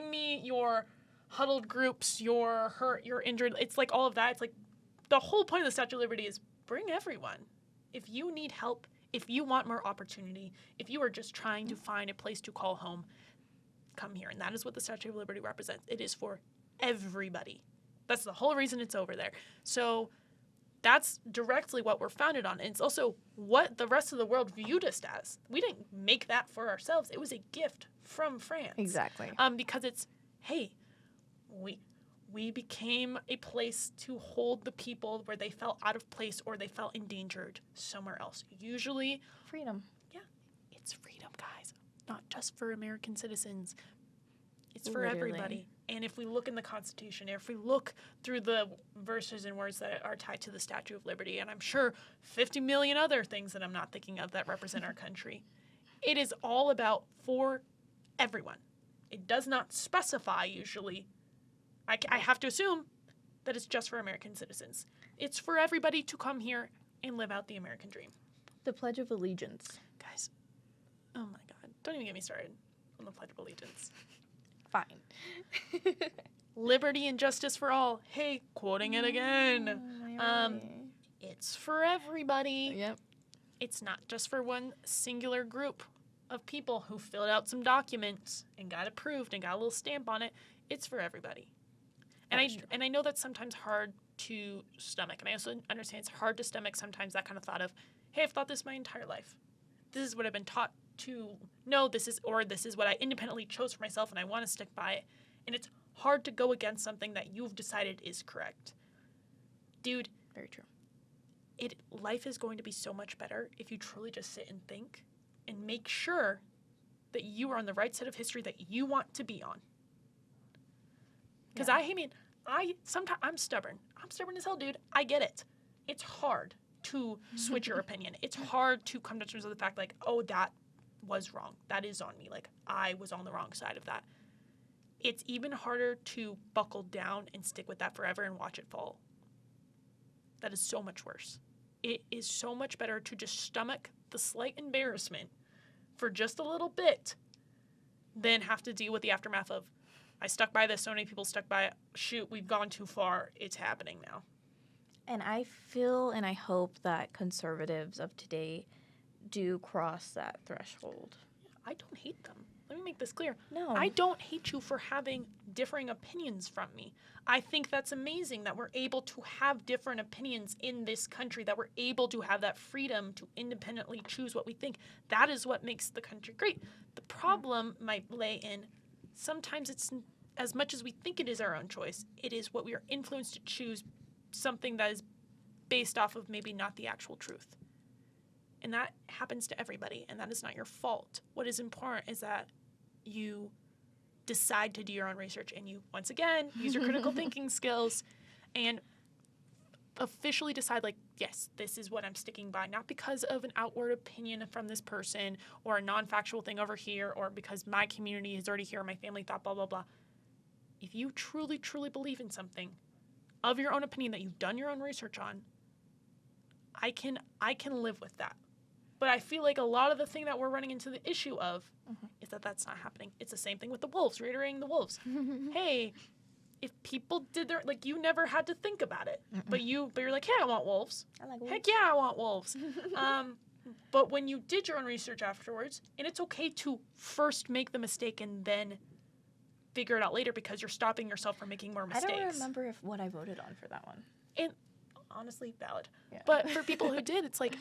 me your huddled groups, your hurt, your injured. It's like all of that. It's like the whole point of the Statue of Liberty is bring everyone. If you need help, if you want more opportunity, if you are just trying to find a place to call home, come here. And that is what the Statue of Liberty represents. It is for everybody. That's the whole reason it's over there. So that's directly what we're founded on. And it's also what the rest of the world viewed us as. We didn't make that for ourselves. It was a gift from France. Exactly. Because it's, hey, we became a place to hold the people where they felt out of place or they felt endangered somewhere else. Usually Freedom. Yeah, it's freedom, guys. Not just for American citizens. It's for everybody. And if we look in the Constitution, if we look through the verses and words that are tied to the Statue of Liberty, and I'm sure 50 million other things that I'm not thinking of that represent our country, it is all about for everyone. It does not specify usually. I have to assume that it's just for American citizens. It's for everybody to come here and live out the American dream. The Pledge of Allegiance. Guys, oh my God. Don't even get me started on the Pledge of Allegiance. Fine. Liberty and justice for all. Hey, quoting it again. It's for everybody. Yep. It's not just for one singular group of people who filled out some documents and got approved and got a little stamp on it. It's for everybody. And I know that's sometimes hard to stomach. And I also understand it's hard to stomach sometimes that kind of thought of, hey, I've thought this my entire life. This is what I've been taught to know. This is what I independently chose for myself, and I want to stick by it. And it's hard to go against something that you've decided is correct. Dude. Very true. Life is going to be so much better if you truly just sit and think and make sure that you are on the right side of history that you want to be on. Because I'm stubborn. I'm stubborn as hell, dude. I get it. It's hard to switch your opinion. It's hard to come to terms with the fact, like, oh, that was wrong. That is on me. Like, I was on the wrong side of that. It's even harder to buckle down and stick with that forever and watch it fall. That is so much worse. It is so much better to just stomach the slight embarrassment for just a little bit than have to deal with the aftermath of, I stuck by this, so many people stuck by it. Shoot, we've gone too far. It's happening now. And I feel and I hope that conservatives of today do cross that threshold. I don't hate them. Let me make this clear. No. I don't hate you for having differing opinions from me. I think that's amazing that we're able to have different opinions in this country, that we're able to have that freedom to independently choose what we think. That is what makes the country great. The problem might lay in sometimes it's as much as we think it is our own choice, it is what we are influenced to choose something that is based off of maybe not the actual truth. And that happens to everybody, and that is not your fault. What is important is that you decide to do your own research and you, once again, use your critical thinking skills and officially decide, like, yes, this is what I'm sticking by, not because of an outward opinion from this person or a non-factual thing over here or because my community is already here or my family thought blah, blah, blah. If you truly, truly believe in something of your own opinion that you've done your own research on, I can live with that. But I feel like a lot of the thing that we're running into the issue of is that that's not happening. It's the same thing with the Wolves, reiterating the Wolves. Hey, if people did their, like, you never had to think about it, but you're like, hey, I want wolves. I like wolves. Heck yeah, I want wolves. But when you did your own research afterwards, and it's okay to first make the mistake and then figure it out later because you're stopping yourself from making more mistakes. I don't remember what I voted on for that one. And honestly, valid. Yeah. But for people who did, it's like,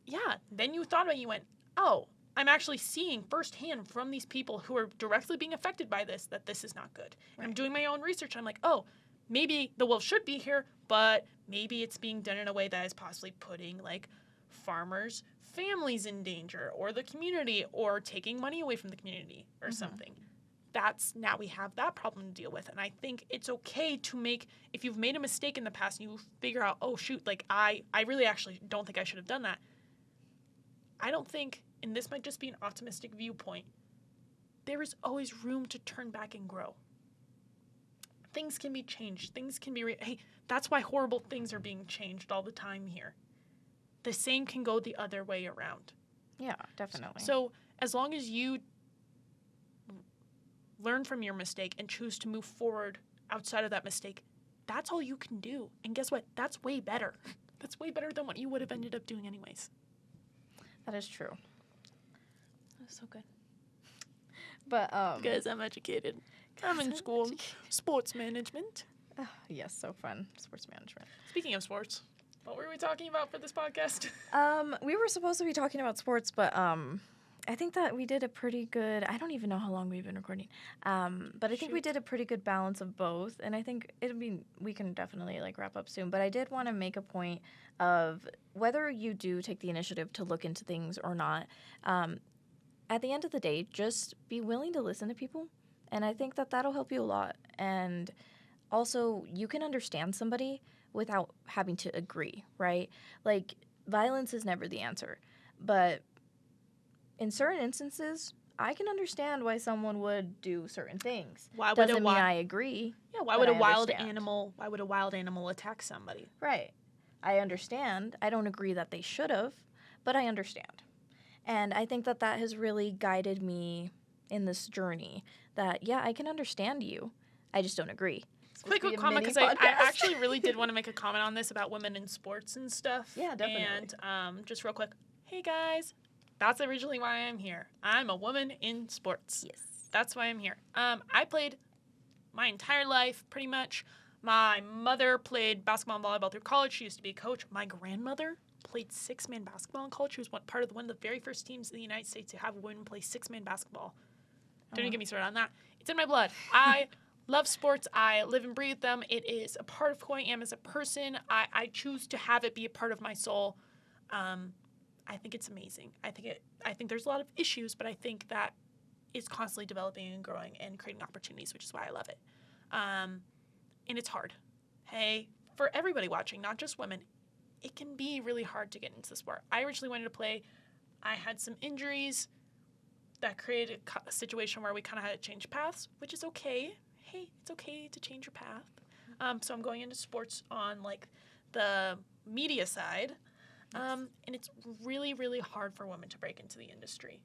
yeah, then you thought about it, you went, oh, I'm actually seeing firsthand from these people who are directly being affected by this that this is not good. Right. I'm doing my own research. I'm like, oh, maybe the wolves should be here, but maybe it's being done in a way that is possibly putting like farmers' families in danger or the community or taking money away from the community or something. Now we have that problem to deal with. And I think it's okay to make, if you've made a mistake in the past and you figure out, oh shoot, like I really actually don't think I should have done that. I don't think, and this might just be an optimistic viewpoint, there is always room to turn back and grow. Things can be changed. Things can be, hey, that's why horrible things are being changed all the time here. The same can go the other way around. Yeah, definitely. So as long as you learn from your mistake and choose to move forward outside of that mistake, that's all you can do. And guess what? That's way better. That's way better than what you would have ended up doing anyways. That is true. That's so good. But Because I'm educated. I'm in school. Sports management. yes, so fun. Sports management. Speaking of sports, what were we talking about for this podcast? We were supposed to be talking about sports, but I think that we did a pretty good, I don't even know how long we've been recording, but I think we did a pretty good balance of both, and I think we can definitely like wrap up soon, but I did want to make a point of whether you do take the initiative to look into things or not, at the end of the day, just be willing to listen to people, and I think that that'll help you a lot, and also you can understand somebody without having to agree, right? Like, violence is never the answer, but in certain instances, I can understand why someone would do certain things. Doesn't mean I agree. Yeah, why would a wild animal attack somebody? Right. I understand. I don't agree that they should have, but I understand. And I think that that has really guided me in this journey that, yeah, I can understand you. I just don't agree. Quick comment, because I actually really did want to make a comment on this about women in sports and stuff. Yeah, definitely. And just real quick, hey guys, that's originally why I'm here. I'm a woman in sports. Yes. That's why I'm here. I played my entire life, pretty much. My mother played basketball and volleyball through college. She used to be a coach. My grandmother played six-man basketball in college. She was part of one of the very first teams in the United States to have women play six-man basketball. Don't even get me started on that. It's in my blood. I love sports. I live and breathe them. It is a part of who I am as a person. I choose to have it be a part of my soul. I think it's amazing. I think there's a lot of issues, but I think that it's constantly developing and growing and creating opportunities, which is why I love it. And it's hard. Hey, for everybody watching, not just women, it can be really hard to get into the sport. I originally wanted to play. I had some injuries that created a situation where we kind of had to change paths, which is okay. Hey, it's okay to change your path. So I'm going into sports on like the media side. And it's really, really hard for women to break into the industry.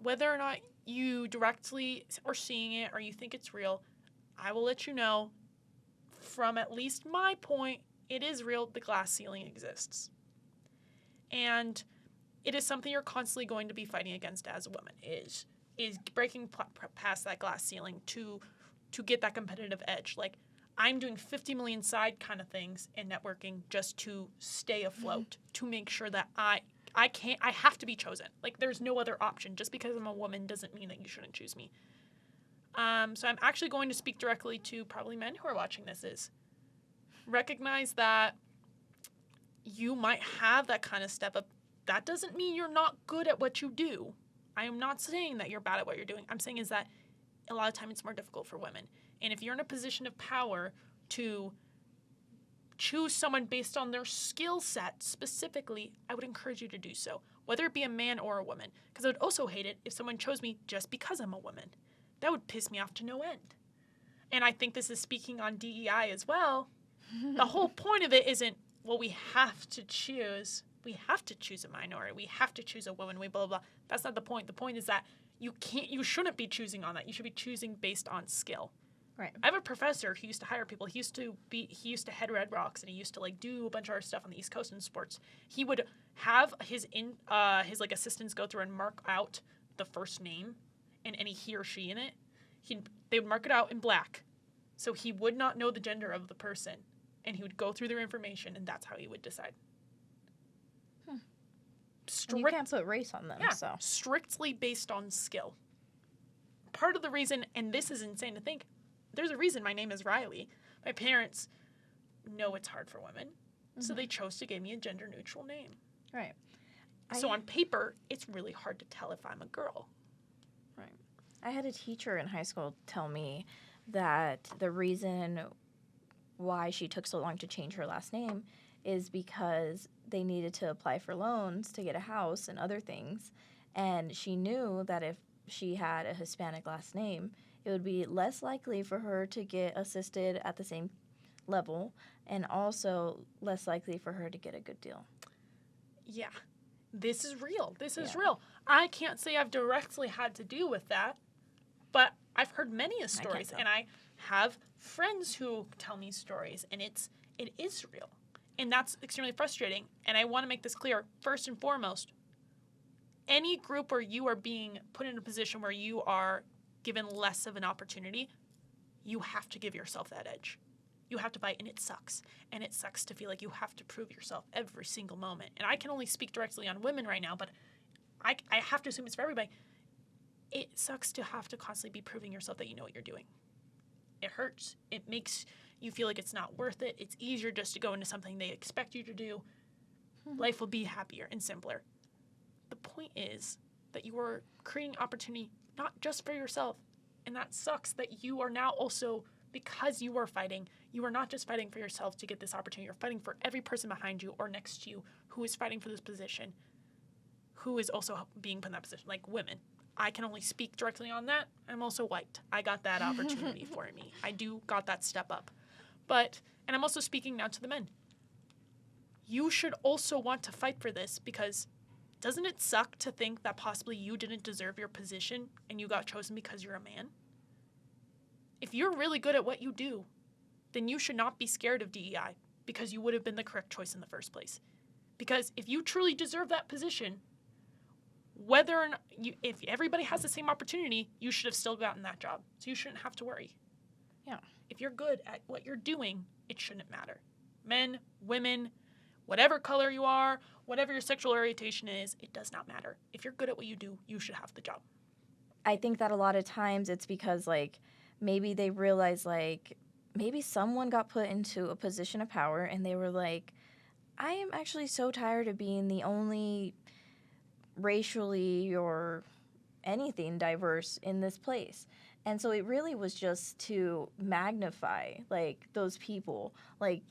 Whether or not you directly are seeing it or you think it's real, I will let you know from at least my point, it is real. The glass ceiling exists. And it is something you're constantly going to be fighting against as a woman, is breaking past that glass ceiling to get that competitive edge. Like, I'm doing 50 million side kind of things in networking just to stay afloat, to make sure that I have to be chosen. Like, there's no other option. Just because I'm a woman doesn't mean that you shouldn't choose me. So I'm actually going to speak directly to probably men who are watching this, is recognize that you might have that kind of step up. That doesn't mean you're not good at what you do. I am not saying that you're bad at what you're doing. I'm saying is that a lot of time it's more difficult for women. And if you're in a position of power to choose someone based on their skill set specifically, I would encourage you to do so, whether it be a man or a woman. Because I would also hate it if someone chose me just because I'm a woman. That would piss me off to no end. And I think this is speaking on DEI as well. The whole point of it isn't well, we have to choose a minority. We have to choose a woman. We blah, blah, blah. That's not the point. The point is that you shouldn't be choosing on that. You should be choosing based on skill. Right. I have a professor who used to hire people. He used to head Red Rocks, and he used to like do a bunch of other stuff on the East Coast in sports. He would have his like assistants go through and mark out the first name and any he or she in it. They would mark it out in black, so he would not know the gender of the person, and he would go through their information, and that's how he would decide. You can't put race on them. Yeah, so strictly based on skill. Part of the reason, and this is insane to think, there's a reason my name is Riley. My parents know it's hard for women, so they chose to give me a gender-neutral name. Right. So on paper, it's really hard to tell if I'm a girl. Right. I had a teacher in high school tell me that the reason why she took so long to change her last name is because they needed to apply for loans to get a house and other things. And she knew that if she had a Hispanic last name, it would be less likely for her to get assisted at the same level and also less likely for her to get a good deal. Yeah. This is real. This is real. I can't say I've directly had to deal with that, but I've heard many stories, and I have friends who tell me stories, and it is real. And that's extremely frustrating. And I want to make this clear. First and foremost, any group where you are being put in a position where you are given less of an opportunity, you have to give yourself that edge. You have to fight, and it sucks. And it sucks to feel like you have to prove yourself every single moment. And I can only speak directly on women right now, but I have to assume it's for everybody. It sucks to have to constantly be proving yourself that you know what you're doing. It hurts. It makes you feel like it's not worth it. It's easier just to go into something they expect you to do. Life will be happier and simpler. The point is that you are creating opportunity not just for yourself. And that sucks that you are now also, because you are fighting, you are not just fighting for yourself to get this opportunity. You're fighting for every person behind you or next to you who is fighting for this position, who is also being put in that position, like women. I can only speak directly on that. I'm also white. I got that opportunity for me. I do got that step up. And I'm also speaking now to the men. You should also want to fight for this, because doesn't it suck to think that possibly you didn't deserve your position and you got chosen because you're a man? If you're really good at what you do, then you should not be scared of DEI, because you would have been the correct choice in the first place. Because if you truly deserve that position, whether or not if everybody has the same opportunity, you should have still gotten that job. So you shouldn't have to worry. Yeah. If you're good at what you're doing, it shouldn't matter. Men, women, whatever color you are, whatever your sexual orientation is, it does not matter. If you're good at what you do, you should have the job. I think that a lot of times it's because, like, maybe they realize, like, maybe someone got put into a position of power and they were like, I am actually so tired of being the only racially or anything diverse in this place. And so it really was just to magnify, like, those people. Like,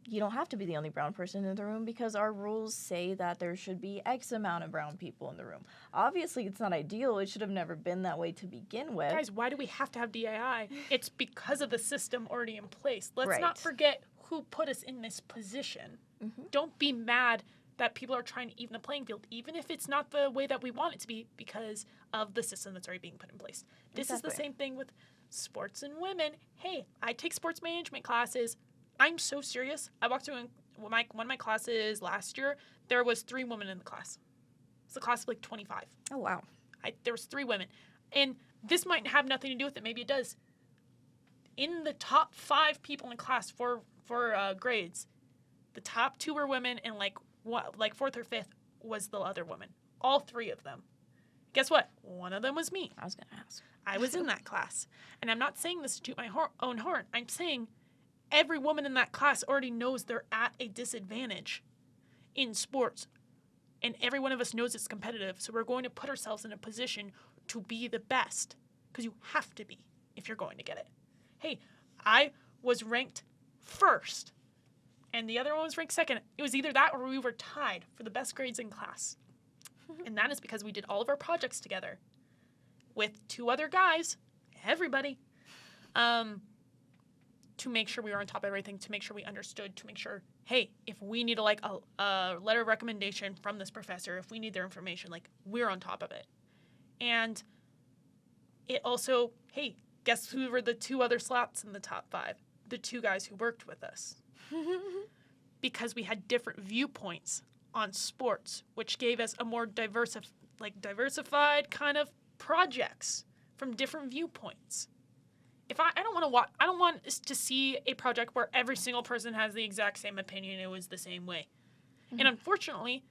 you don't have to be the only brown person in the room because our rules say that there should be X amount of brown people in the room. Obviously, it's not ideal. It should have never been that way to begin with. Guys, why do we have to have DEI? It's because of the system already in place. Let's Right. not forget who put us in this position. Mm-hmm. Don't be mad that people are trying to even the playing field, even if it's not the way that we want it to be, because of the system that's already being put in place. This is the same thing with sports and women. Hey, I take sports management classes. I'm so serious. I walked through one of my classes last year. There was 3 women in the class. It's a class of like 25. Oh, wow. There was 3 women. And this might have nothing to do with it. Maybe it does. In the top 5 people in the class for grades, the top 2 were women, and like 4th or 5th was the other woman. All 3 of them. Guess what? One of them was me. I was going to ask. I was in that class. And I'm not saying this to toot my own horn. I'm saying every woman in that class already knows they're at a disadvantage in sports. And every one of us knows it's competitive. So we're going to put ourselves in a position to be the best. Because you have to be if you're going to get it. Hey, I was ranked 1st. And the other one was ranked 2nd. It was either that or we were tied for the best grades in class. And that is because we did all of our projects together with 2 other guys, everybody. 2 to make sure we were on top of everything, to make sure we understood, to make sure, hey, if we need a letter of recommendation from this professor, if we need their information, like, we're on top of it. And it also, hey, guess who were the 2 other slots in the top 5? The 2 guys who worked with us. Because we had different viewpoints on sports, which gave us a more diversified kind of projects from different viewpoints. If I don't want to see a project where every single person has the exact same opinion. It was the same way. Mm-hmm. And unfortunately,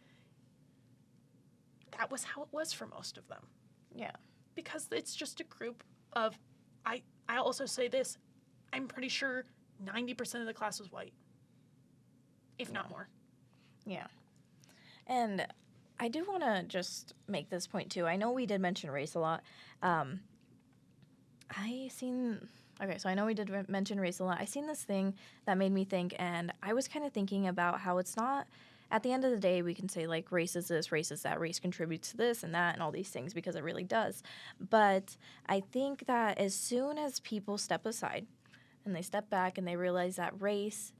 that was how it was for most of them. Yeah. Because it's just a group of, I'll also say this, I'm pretty sure 90% of the class was white, if not more. Yeah. And I do want to just make this point, too. I know we did mention race a lot. So I know we did mention race a lot. I seen this thing that made me think, and I was kind of thinking about how it's not, at the end of the day, we can say, like, race is this, race is that, race contributes to this and that and all these things, because it really does. But I think that as soon as people step aside and they step back and they realize that race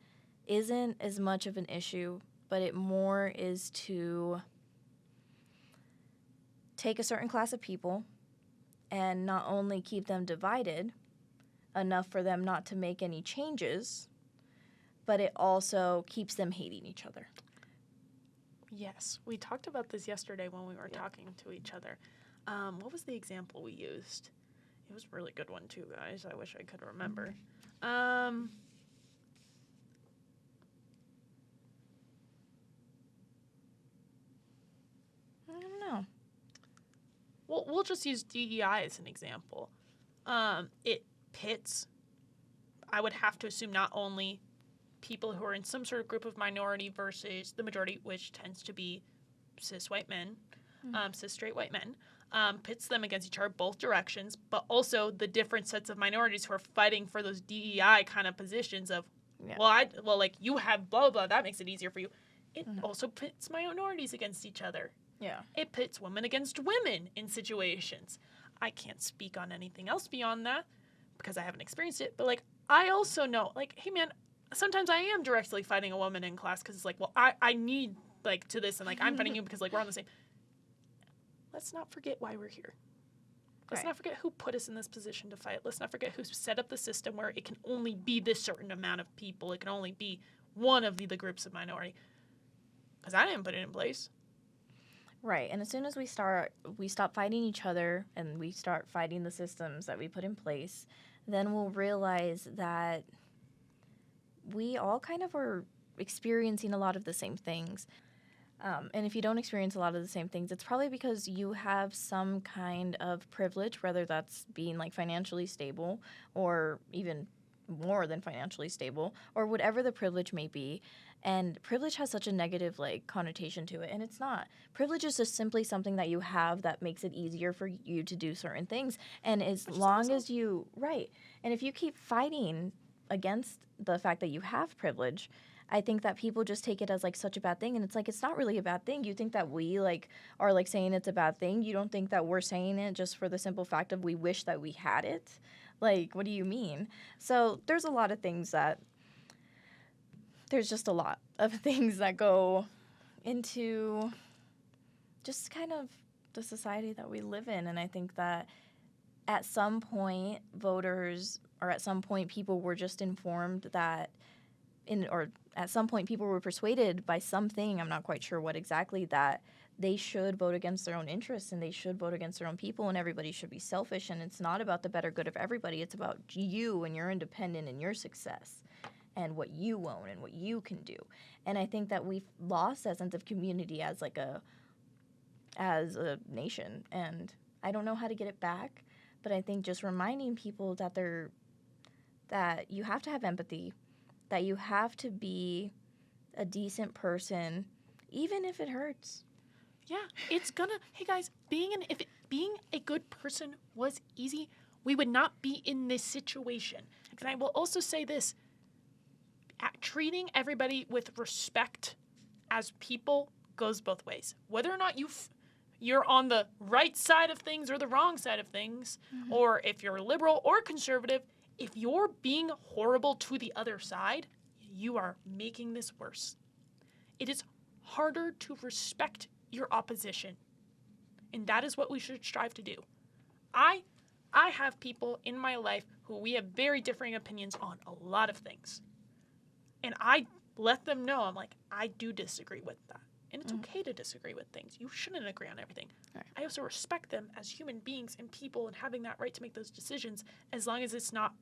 isn't as much of an issue, but it more is to take a certain class of people and not only keep them divided enough for them not to make any changes, but it also keeps them hating each other. Yes, we talked about this yesterday when we were talking to each other. What was the example we used? It was a really good one too, guys. I wish I could remember. I don't know. We'll just use DEI as an example. It pits, I would have to assume, not only people who are in some sort of group of minority versus the majority, which tends to be cis white men, cis straight white men, pits them against each other both directions, but also the different sets of minorities who are fighting for those DEI kind of positions of, you have blah, blah, that makes it easier for you. It also pits minorities against each other. Yeah. It pits women against women in situations. I can't speak on anything else beyond that because I haven't experienced it, but, like, I also know, like, hey, man, sometimes I am directly fighting a woman in class because it's like, well, I need, like, to this, and, like, I'm fighting you because, like, we're on the same. Let's not forget why we're here. Let's not forget who put us in this position to fight. Let's not forget who set up the system where it can only be this certain amount of people. It can only be one of the groups of minority. Because I didn't put it in place. Right, and as soon as we stop fighting each other and we start fighting the systems that we put in place, then we'll realize that we all kind of are experiencing a lot of the same things. And if you don't experience a lot of the same things, it's probably because you have some kind of privilege, whether that's being, like, financially stable or even more than financially stable, or whatever the privilege may be. And privilege has such a negative, like, connotation to it, and it's not. Privilege is just simply something that you have that makes it easier for you to do certain things. And as long as you, and if you keep fighting against the fact that you have privilege, I think that people just take it as, like, such a bad thing, and it's like, it's not really a bad thing. You think that we, like, are, like, saying it's a bad thing. You don't think that we're saying it just for the simple fact of we wish that we had it. Like, what do you mean? So there's a lot of things that there's just a lot of things that go into just kind of the society that we live in. And I think that at some point voters, or at some point people were just informed that, or at some point people were persuaded by something, I'm not quite sure what exactly, that they should vote against their own interests and they should vote against their own people and everybody should be selfish. And it's not about the better good of everybody. It's about you and your independence and your success and what you own and what you can do. And I think that we've lost that sense of community as a nation. And I don't know how to get it back, but I think just reminding people that that you have to have empathy, that you have to be a decent person, even if it hurts. Yeah, hey guys, if being a good person was easy, we would not be in this situation. And I will also say this, treating everybody with respect as people goes both ways. Whether or not you're on the right side of things or the wrong side of things, or if you're liberal or conservative, if you're being horrible to the other side, you are making this worse. It is harder to respect your opposition. And that is what we should strive to do. I have people in my life who we have very differing opinions on a lot of things. And I let them know, I'm like, I do disagree with that. And it's okay to disagree with things. You shouldn't agree on everything. Right. I also respect them as human beings and people and having that right to make those decisions as long as it's not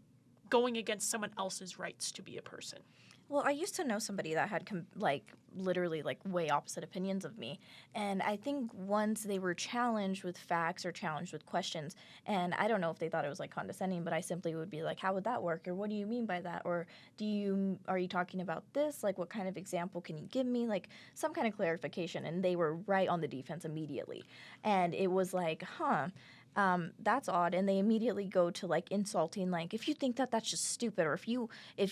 going against someone else's rights to be a person. Well, I used to know somebody that had literally way opposite opinions of me. And I think once they were challenged with facts or challenged with questions, and I don't know if they thought it was condescending, but I simply would be like, how would that work? Or what do you mean by that? Or are you talking about this? What kind of example can you give me? Some kind of clarification. And they were right on the defense immediately. And it was that's odd. And they immediately go to insulting, if you think that, that's just stupid, or if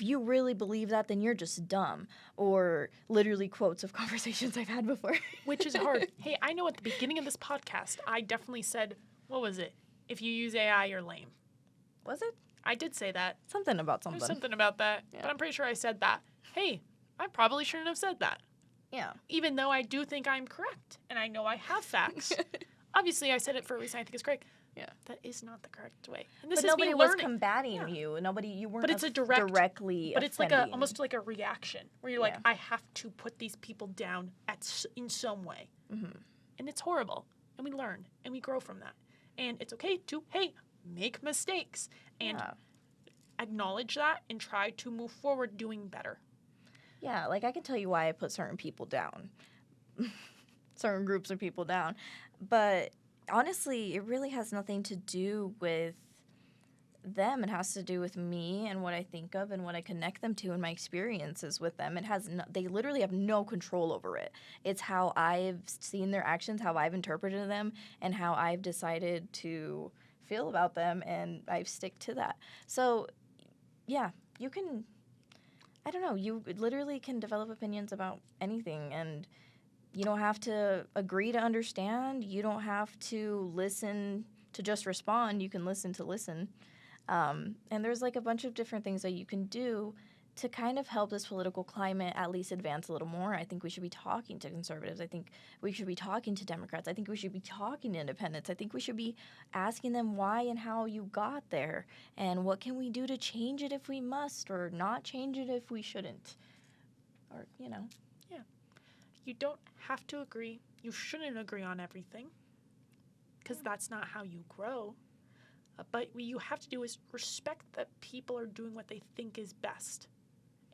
you really believe that, then you're just dumb, or literally quotes of conversations I've had before. Which is hard. Hey, I know at the beginning of this podcast, I definitely said, what was it? If you use AI, you're lame. Was it? I did say that. Something about something. There's something about that. Yeah. But I'm pretty sure I said that. Hey, I probably shouldn't have said that. Yeah. Even though I do think I'm correct, and I know I have facts. Obviously, I said it for a reason I think it's correct. Yeah. That is not the correct way. And this But is nobody me was learning. combating you. You weren't But it's directly But it's offending. almost like a reaction where you're like, Yeah. I have to put these people down in some way. Mm-hmm. And it's horrible. And we learn and we grow from that. And it's okay to, make mistakes and acknowledge that and try to move forward doing better. Yeah, I can tell you why I put certain people down. Certain groups of people down. But honestly, it really has nothing to do with them. It has to do with me and what I think of and what I connect them to and my experiences with them. They literally have no control over it. It's how I've seen their actions, how I've interpreted them, and how I've decided to feel about them, and I stick to that. So, yeah, you can, I don't know, you literally can develop opinions about anything, and you don't have to agree to understand. You don't have to listen to just respond. You can listen to listen. And there's a bunch of different things that you can do to kind of help this political climate at least advance a little more. I think we should be talking to conservatives. I think we should be talking to Democrats. I think we should be talking to independents. I think we should be asking them why and how you got there, and what can we do to change it if we must, or not change it if we shouldn't, or. Yeah. You don't have to agree. You shouldn't agree on everything because that's not how you grow. But what you have to do is respect that people are doing what they think is best.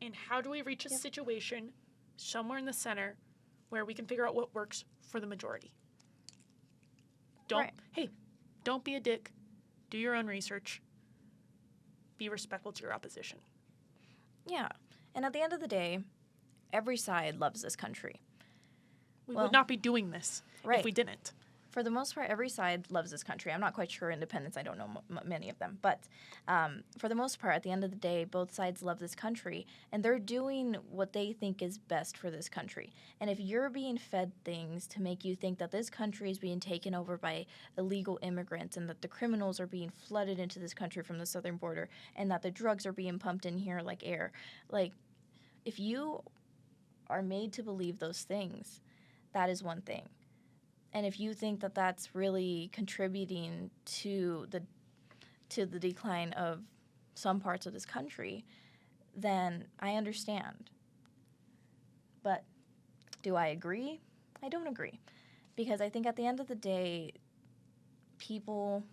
And how do we reach a situation somewhere in the center where we can figure out what works for the majority? Don't be a dick. Do your own research. Be respectful to your opposition. Yeah. And at the end of the day, every side loves this country. We would not be doing this if we didn't. For the most part, every side loves this country. I'm not quite sure independents. I don't know many of them. But for the most part, at the end of the day, both sides love this country. And they're doing what they think is best for this country. And if you're being fed things to make you think that this country is being taken over by illegal immigrants, and that the criminals are being flooded into this country from the southern border, and that the drugs are being pumped in here like air, if you are made to believe those things, that is one thing. And if you think that that's really contributing to the decline of some parts of this country, then I understand. But do I agree? I don't agree. Because I think at the end of the day, people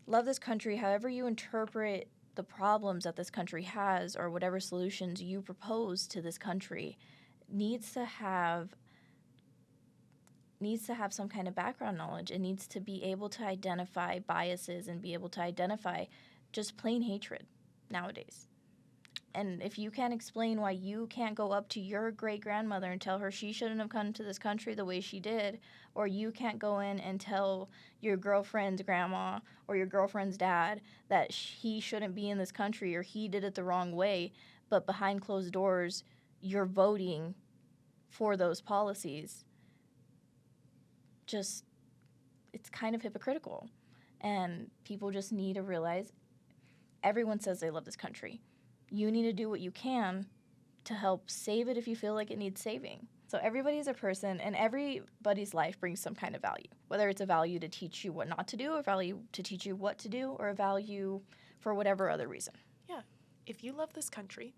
love this country. However you interpret the problems that this country has, or whatever solutions you propose to this country, needs to have some kind of background knowledge. It needs to be able to identify biases and be able to identify just plain hatred nowadays. And if you can't explain why you can't go up to your great-grandmother and tell her she shouldn't have come to this country the way she did, or you can't go in and tell your girlfriend's grandma or your girlfriend's dad that he shouldn't be in this country or he did it the wrong way, but behind closed doors you're voting for those policies, it's kind of hypocritical. And people just need to realize everyone says they love this country. You need to do what you can to help save it if you feel like it needs saving. So everybody's a person, and everybody's life brings some kind of value, whether it's a value to teach you what not to do, a value to teach you what to do, or a value for whatever other reason. Yeah. If you love this country,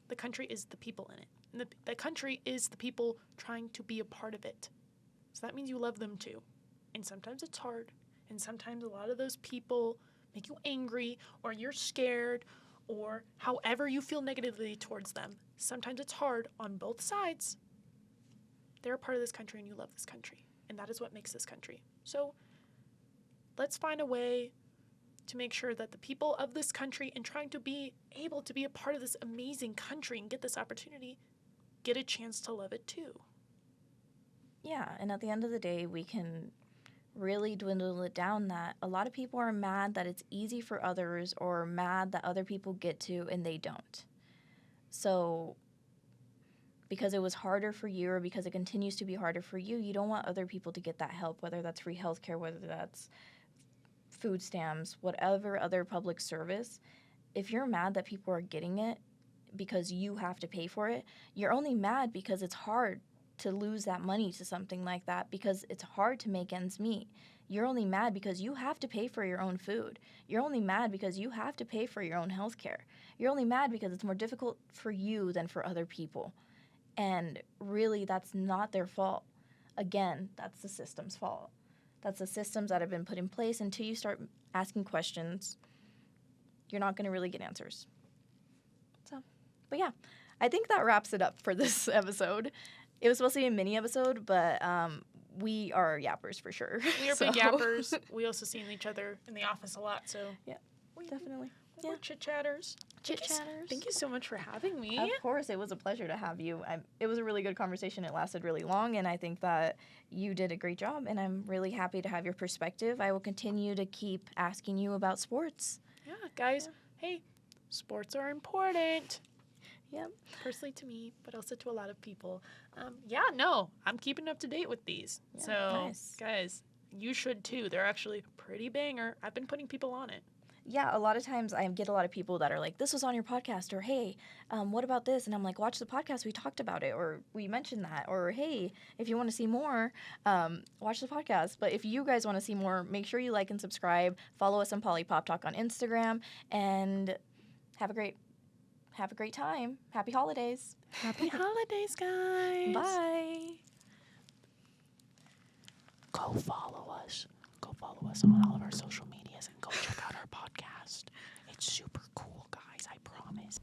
the country is the people in it. And the country is the people trying to be a part of it. So that means you love them too. And sometimes it's hard. And sometimes a lot of those people make you angry, or you're scared, or however you feel negatively towards them. Sometimes it's hard on both sides. They're a part of this country and you love this country. And that is what makes this country. So let's find a way to make sure that the people of this country and trying to be able to be a part of this amazing country and get this opportunity, get a chance to love it too. Yeah, and at the end of the day, we can really dwindle it down that a lot of people are mad that it's easy for others, or mad that other people get to and they don't. So because it was harder for you, or because it continues to be harder for you, you don't want other people to get that help, whether that's free healthcare, whether that's food stamps, whatever other public service. If you're mad that people are getting it because you have to pay for it, you're only mad because it's hard to lose that money to something like that, because it's hard to make ends meet. You're only mad because you have to pay for your own food. You're only mad because you have to pay for your own health care. You're only mad because it's more difficult for you than for other people. And really, that's not their fault. Again, that's the system's fault. That's the systems that have been put in place. Until you start asking questions, you're not going to really get answers. So, but yeah, I think that wraps it up for this episode. It was supposed to be a mini episode, but we are yappers for sure. We are big yappers. We also see each other in the office a lot, so yeah, definitely. We're chit-chatters. Chit-chatters. Thank you so much for having me. Of course, it was a pleasure to have you. It was a really good conversation. It lasted really long, and I think that you did a great job, and I'm really happy to have your perspective. I will continue to keep asking you about sports. Yeah, guys, hey, sports are important. Yep. Personally to me, but also to a lot of people. I'm keeping up to date with these. Yeah, so, nice. Guys, you should too. They're actually pretty banger. I've been putting people on it. Yeah, a lot of times I get a lot of people that are like, this was on your podcast, or hey, what about this? And I'm like, watch the podcast, we talked about it, or we mentioned that, or hey, if you want to see more, watch the podcast. But if you guys want to see more, make sure you like and subscribe, follow us on Poli-Pop Talk on Instagram, and have a great time. Happy holidays. Happy holidays, guys. Bye. Go follow us. Go follow us on all of our social medias and go check out our podcast. It's super cool, guys. I promise.